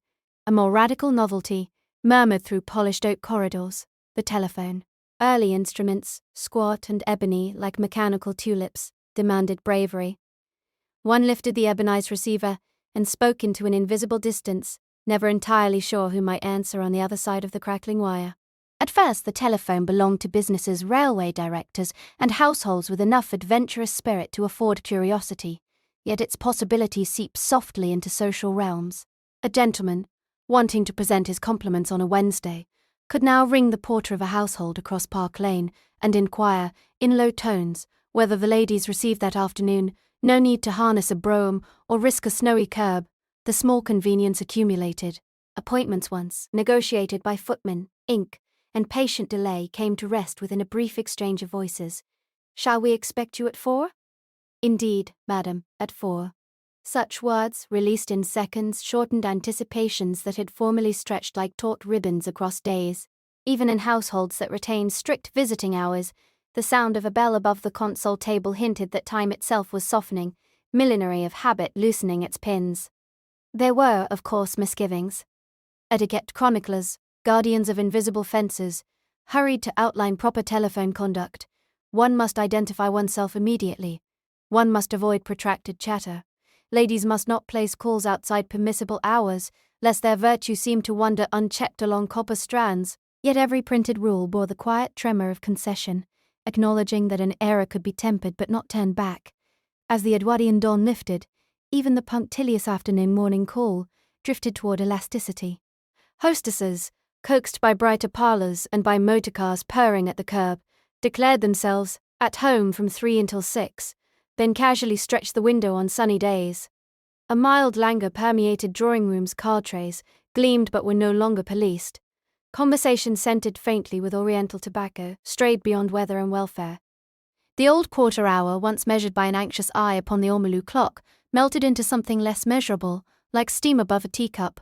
a more radical novelty murmured through polished oak corridors, the telephone. Early instruments, squat and ebony like mechanical tulips, demanded bravery. One lifted the ebonized receiver and spoke into an invisible distance, never entirely sure who might answer on the other side of the crackling wire. At first, the telephone belonged to businesses, railway directors, and households with enough adventurous spirit to afford curiosity, yet its possibilities seeped softly into social realms. A gentleman, wanting to present his compliments on a Wednesday, could now ring the porter of a household across Park Lane and inquire, in low tones, whether the ladies received that afternoon. No need to harness a brougham or risk a snowy curb. The small convenience accumulated. Appointments once, negotiated by footmen, ink, and patient delay came to rest within a brief exchange of voices. "Shall we expect you at 4? "Indeed, madam, at 4. Such words, released in seconds, shortened anticipations that had formerly stretched like taut ribbons across days. Even in households that retained strict visiting hours, the sound of a bell above the console table hinted that time itself was softening, millinery of habit loosening its pins. There were, of course, misgivings. Etiquette chroniclers, guardians of invisible fences, hurried to outline proper telephone conduct. One must identify oneself immediately. One must avoid protracted chatter. Ladies must not place calls outside permissible hours, lest their virtue seem to wander unchecked along copper strands. Yet every printed rule bore the quiet tremor of concession, acknowledging that an error could be tempered but not turned back. As the Edwardian dawn lifted, even the punctilious afternoon morning call drifted toward elasticity. Hostesses, coaxed by brighter parlours and by motorcars purring at the curb, declared themselves at home from 3 until 6, then casually stretched the window on sunny days. A mild languor permeated drawing rooms, card trays gleamed but were no longer policed. Conversation scented faintly with oriental tobacco strayed beyond weather and welfare. The old quarter hour, once measured by an anxious eye upon the ormolu clock, melted into something less measurable, like steam above a teacup.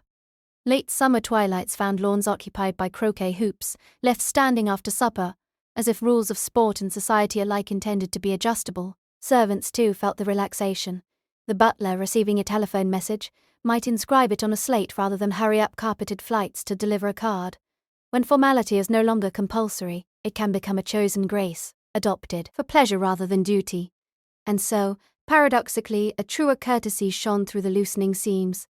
Late summer twilights found lawns occupied by croquet hoops, left standing after supper, as if rules of sport and society alike intended to be adjustable. Servants, too, felt the relaxation. The butler, receiving a telephone message, might inscribe it on a slate rather than hurry up carpeted flights to deliver a card. When formality is no longer compulsory, it can become a chosen grace, adopted for pleasure rather than duty. And so, paradoxically, a truer courtesy shone through the loosening seams.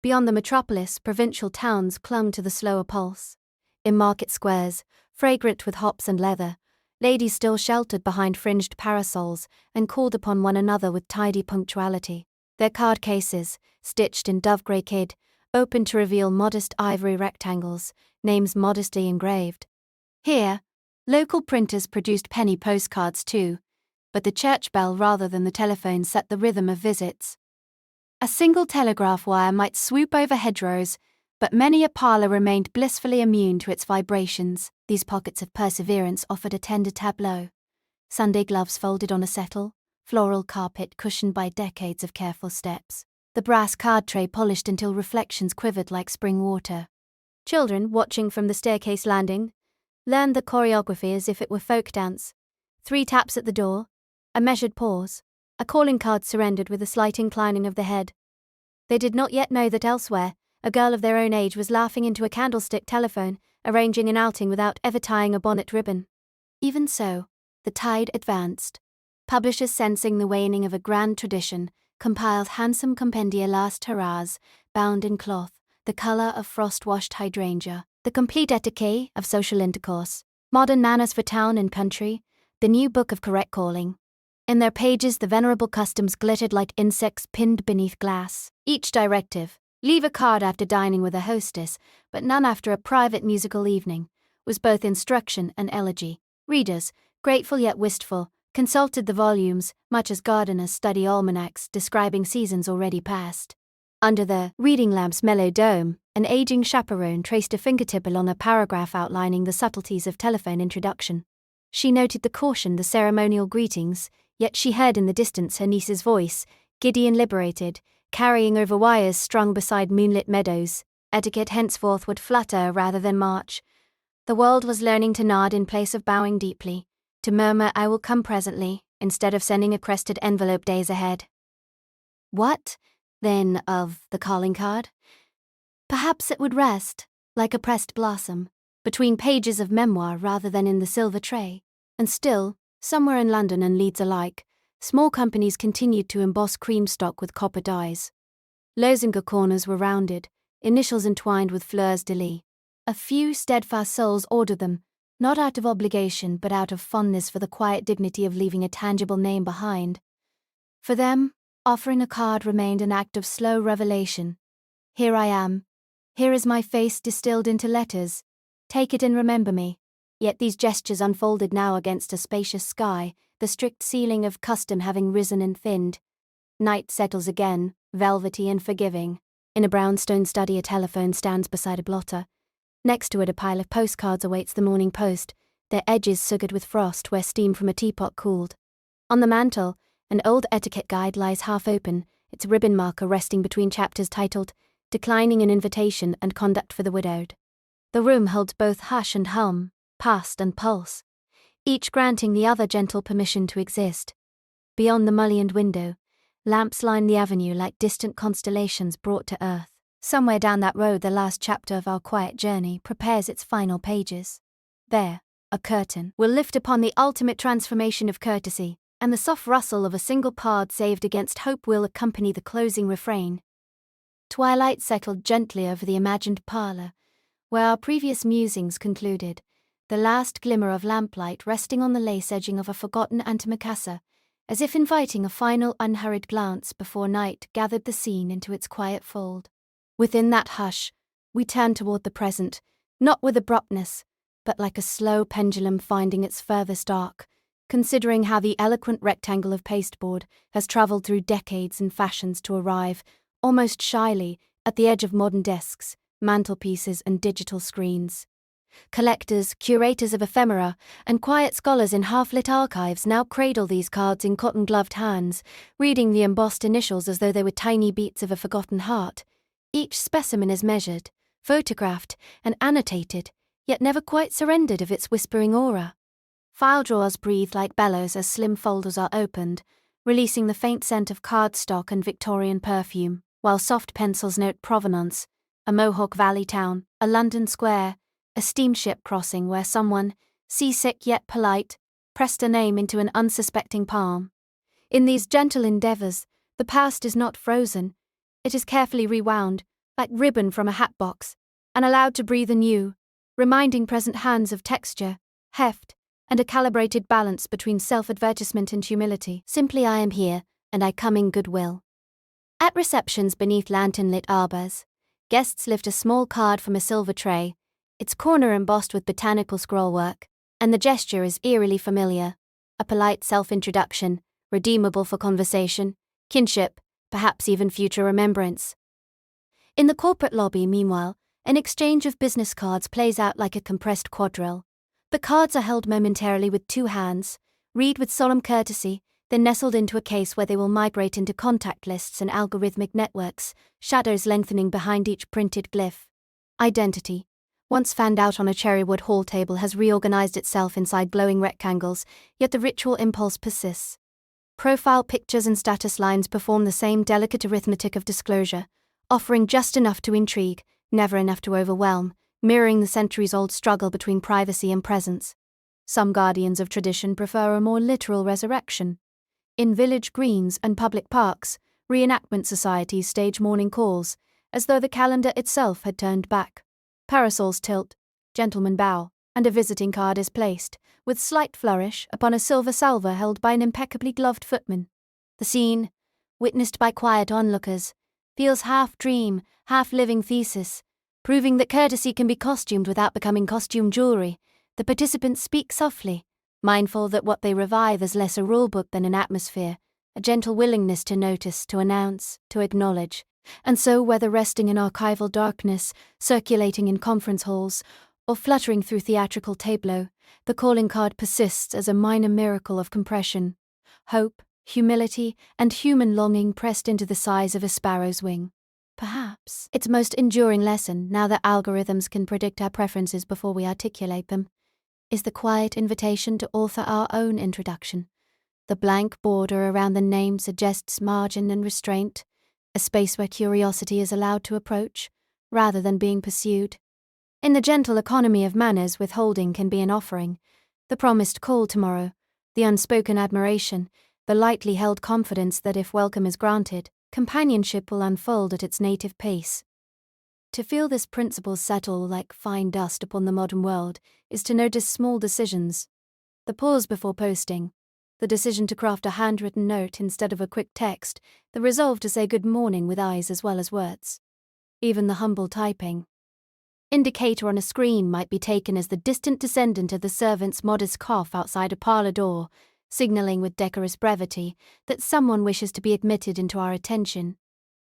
Beyond the metropolis, provincial towns clung to the slower pulse. In market squares, fragrant with hops and leather, ladies still sheltered behind fringed parasols and called upon one another with tidy punctuality. Their card cases, stitched in dove-grey kid, opened to reveal modest ivory rectangles, names modestly engraved. Here, local printers produced penny postcards too, but the church bell rather than the telephone set the rhythm of visits. A single telegraph wire might swoop over hedgerows, but many a parlour remained blissfully immune to its vibrations. These pockets of perseverance offered a tender tableau. Sunday gloves folded on a settle, floral carpet cushioned by decades of careful steps, the brass card tray polished until reflections quivered like spring water. Children, watching from the staircase landing, learned the choreography as if it were folk dance. 3 taps at the door, a measured pause, a calling card surrendered with a slight inclining of the head. They did not yet know that elsewhere, a girl of their own age was laughing into a candlestick telephone, arranging an outing without ever tying a bonnet ribbon. Even so, the tide advanced. Publishers, sensing the waning of a grand tradition, compiled handsome compendia last hurrahs, bound in cloth, the colour of frost-washed hydrangea, the complete etiquette of social intercourse, modern manners for town and country, the new book of correct calling. In their pages the venerable customs glittered like insects pinned beneath glass. Each directive, leave a card after dining with a hostess, but none after a private musical evening, was both instruction and elegy. Readers, grateful yet wistful, consulted the volumes, much as gardeners study almanacs describing seasons already past. Under the reading lamp's mellow dome, an aging chaperone traced a fingertip along a paragraph outlining the subtleties of telephone introduction. She noted the caution, the ceremonial greetings, yet she heard in the distance her niece's voice, giddy and liberated, carrying over wires strung beside moonlit meadows. Etiquette henceforth would flutter rather than march. The world was learning to nod in place of bowing deeply, to murmur "I will come presently," instead of sending a crested envelope days ahead. What, then, of the calling card? Perhaps it would rest, like a pressed blossom, between pages of memoir rather than in the silver tray. And still, somewhere in London and Leeds alike, small companies continued to emboss cream stock with copper dies. Lozenga corners were rounded, initials entwined with fleurs-de-lis. A few steadfast souls ordered them, not out of obligation but out of fondness for the quiet dignity of leaving a tangible name behind. For them, offering a card remained an act of slow revelation. Here I am. Here is my face distilled into letters. Take it and remember me. Yet these gestures unfolded now against a spacious sky, the strict ceiling of custom having risen and thinned. Night settles again, velvety and forgiving. In a brownstone study a telephone stands beside a blotter. Next to it a pile of postcards awaits the morning post, their edges sugared with frost where steam from a teapot cooled. On the mantel, an old etiquette guide lies half open, its ribbon marker resting between chapters titled Declining an Invitation and Conduct for the Widowed. The room holds both hush and hum, past and pulse, each granting the other gentle permission to exist. Beyond the mullioned window, lamps line the avenue like distant constellations brought to earth. Somewhere down that road the last chapter of our quiet journey prepares its final pages. There, a curtain will lift upon the ultimate transformation of courtesy, and the soft rustle of a single pod saved against hope will accompany the closing refrain. Twilight settled gently over the imagined parlour, where our previous musings concluded, the last glimmer of lamplight resting on the lace edging of a forgotten antimacassar, as if inviting a final unhurried glance before night gathered the scene into its quiet fold. Within that hush, we turned toward the present, not with abruptness, but like a slow pendulum finding its furthest arc, considering how the eloquent rectangle of pasteboard has travelled through decades and fashions to arrive, almost shyly, at the edge of modern desks, mantelpieces and digital screens. Collectors, curators of ephemera, and quiet scholars in half-lit archives now cradle these cards in cotton-gloved hands, reading the embossed initials as though they were tiny beats of a forgotten heart. Each specimen is measured, photographed, and annotated, yet never quite surrendered of its whispering aura. File drawers breathe like bellows as slim folders are opened, releasing the faint scent of cardstock and Victorian perfume, while soft pencils note provenance, a Mohawk Valley town, a London square, a steamship crossing where someone, seasick yet polite, pressed a name into an unsuspecting palm. In these gentle endeavours, the past is not frozen. It is carefully rewound, like ribbon from a hat box, and allowed to breathe anew, reminding present hands of texture, heft, and a calibrated balance between self-advertisement and humility. Simply I am here, and I come in goodwill. At receptions beneath lantern-lit arbours, guests lift a small card from a silver tray, its corner embossed with botanical scrollwork, and the gesture is eerily familiar. A polite self-introduction, redeemable for conversation, kinship, perhaps even future remembrance. In the corporate lobby, meanwhile, an exchange of business cards plays out like a compressed quadrille. The cards are held momentarily with two hands, read with solemn courtesy, then nestled into a case where they will migrate into contact lists and algorithmic networks, shadows lengthening behind each printed glyph. Identity, once fanned out on a cherrywood hall table, has reorganized itself inside glowing rectangles, yet the ritual impulse persists. Profile pictures and status lines perform the same delicate arithmetic of disclosure, offering just enough to intrigue, never enough to overwhelm, mirroring the centuries-old struggle between privacy and presence. Some guardians of tradition prefer a more literal resurrection. In village greens and public parks, reenactment societies stage morning calls, as though the calendar itself had turned back. Parasols tilt, gentlemen bow, and a visiting card is placed, with slight flourish, upon a silver salver held by an impeccably gloved footman. The scene, witnessed by quiet onlookers, feels half dream, half living thesis, proving that courtesy can be costumed without becoming costume jewelry. The participants speak softly, mindful that what they revive is less a rulebook than an atmosphere, a gentle willingness to notice, to announce, to acknowledge. And so, whether resting in archival darkness, circulating in conference halls, or fluttering through theatrical tableaux, the calling card persists as a minor miracle of compression, hope, humility, and human longing pressed into the size of a sparrow's wing. Perhaps its most enduring lesson, now that algorithms can predict our preferences before we articulate them, is the quiet invitation to author our own introduction. The blank border around the name suggests margin and restraint, a space where curiosity is allowed to approach, rather than being pursued. In the gentle economy of manners, withholding can be an offering, the promised call tomorrow, the unspoken admiration, the lightly held confidence that if welcome is granted, companionship will unfold at its native pace. To feel this principle settle like fine dust upon the modern world is to notice small decisions. The pause before posting, the decision to craft a handwritten note instead of a quick text, the resolve to say good morning with eyes as well as words. Even the humble typing indicator on a screen might be taken as the distant descendant of the servant's modest cough outside a parlour door, signalling with decorous brevity that someone wishes to be admitted into our attention.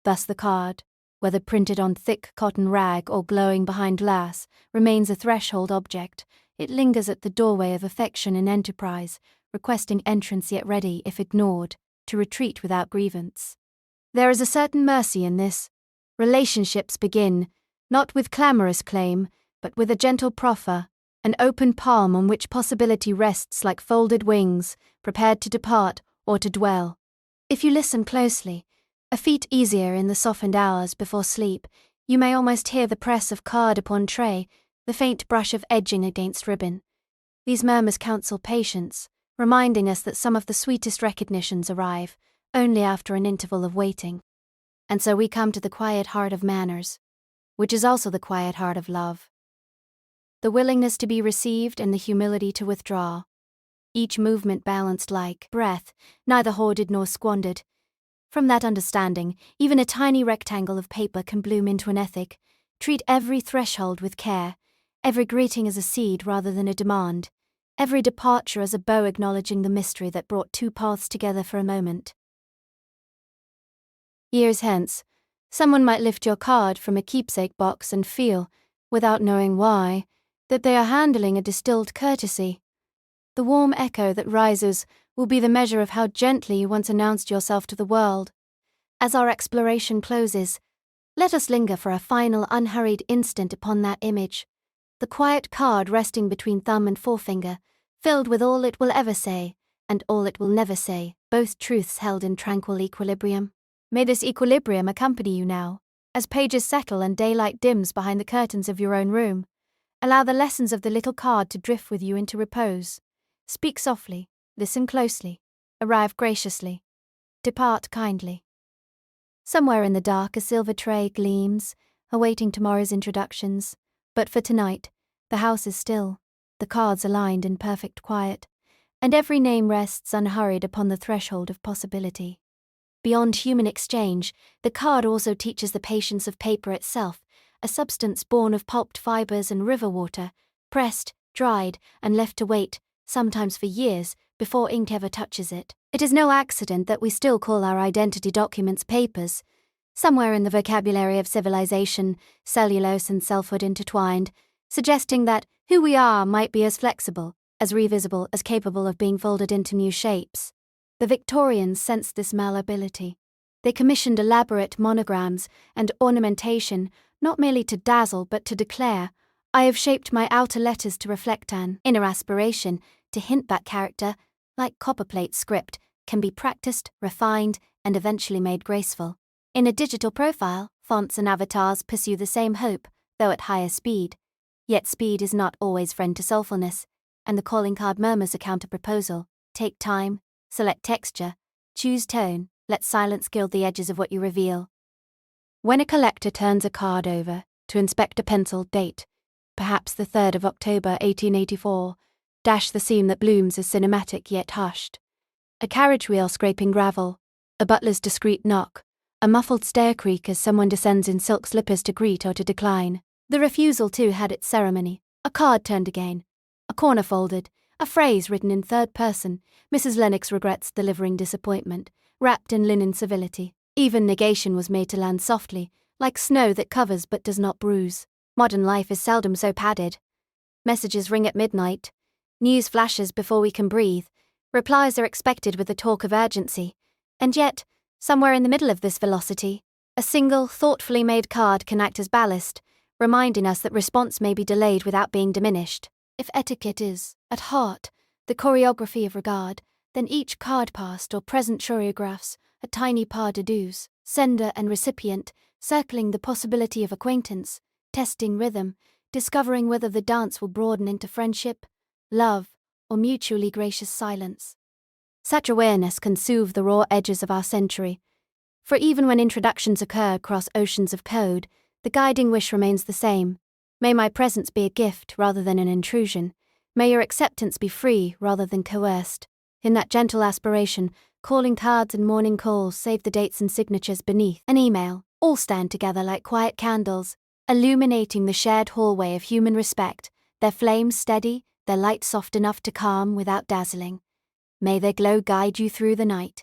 Thus the card, whether printed on thick cotton rag or glowing behind glass, remains a threshold object. It lingers at the doorway of affection and enterprise, requesting entrance yet ready, if ignored, to retreat without grievance. There is a certain mercy in this. Relationships begin, not with clamorous claim, but with a gentle proffer, an open palm on which possibility rests like folded wings, prepared to depart or to dwell. If you listen closely, a feat easier in the softened hours before sleep, you may almost hear the press of card upon tray, the faint brush of edging against ribbon. These murmurs counsel patience, reminding us that some of the sweetest recognitions arrive only after an interval of waiting. And so we come to the quiet heart of manners, which is also the quiet heart of love. The willingness to be received and the humility to withdraw. Each movement balanced like breath, neither hoarded nor squandered. From that understanding, even a tiny rectangle of paper can bloom into an ethic. Treat every threshold with care, every greeting as a seed rather than a demand, every departure as a bow acknowledging the mystery that brought two paths together for a moment. Years hence, someone might lift your card from a keepsake box and feel, without knowing why, that they are handling a distilled courtesy. The warm echo that rises will be the measure of how gently you once announced yourself to the world. As our exploration closes, let us linger for a final unhurried instant upon that image, the quiet card resting between thumb and forefinger, filled with all it will ever say, and all it will never say, both truths held in tranquil equilibrium. May this equilibrium accompany you now, as pages settle and daylight dims behind the curtains of your own room. Allow the lessons of the little card to drift with you into repose. Speak softly, listen closely, arrive graciously, depart kindly. Somewhere in the dark a silver tray gleams, awaiting tomorrow's introductions, but for tonight, the house is still, the cards aligned in perfect quiet, and every name rests unhurried upon the threshold of possibility. Beyond human exchange, the card also teaches the patience of paper itself, a substance born of pulped fibers and river water, pressed, dried, and left to wait, sometimes for years, before ink ever touches it. It is no accident that we still call our identity documents papers. Somewhere in the vocabulary of civilization, cellulose and selfhood intertwined, suggesting that who we are might be as flexible, as revisible, as capable of being folded into new shapes. The Victorians sensed this malleability. They commissioned elaborate monograms and ornamentation, not merely to dazzle but to declare, I have shaped my outer letters to reflect an inner aspiration, to hint that character, like copperplate script, can be practiced, refined, and eventually made graceful. In a digital profile, fonts and avatars pursue the same hope, though at higher speed. Yet speed is not always friend to soulfulness, and the calling card murmurs a counter-proposal. Take time, select texture, choose tone, let silence gild the edges of what you reveal. When a collector turns a card over to inspect a penciled date, perhaps the 3rd of October 1884, the seam that blooms is cinematic yet hushed. A carriage wheel scraping gravel, a butler's discreet knock, a muffled stair creak as someone descends in silk slippers to greet or to decline. The refusal too had its ceremony, a card turned again, a corner folded, a phrase written in third person, Mrs. Lennox regrets delivering disappointment, wrapped in linen civility. Even negation was made to land softly, like snow that covers but does not bruise. Modern life is seldom so padded. Messages ring at midnight. News flashes before we can breathe. Replies are expected with the talk of urgency. And yet, somewhere in the middle of this velocity, a single, thoughtfully made card can act as ballast, reminding us that response may be delayed without being diminished. If etiquette is, at heart, the choreography of regard, then each card past or present choreographs a tiny pas de deux, sender and recipient, circling the possibility of acquaintance, testing rhythm, discovering whether the dance will broaden into friendship, love, or mutually gracious silence. Such awareness can soothe the raw edges of our century, for even when introductions occur across oceans of code, the guiding wish remains the same. May my presence be a gift rather than an intrusion. May your acceptance be free rather than coerced. In that gentle aspiration, calling cards and morning calls save the dates and signatures beneath an email, all stand together like quiet candles, illuminating the shared hallway of human respect, their flames steady, their light soft enough to calm without dazzling. May their glow guide you through the night.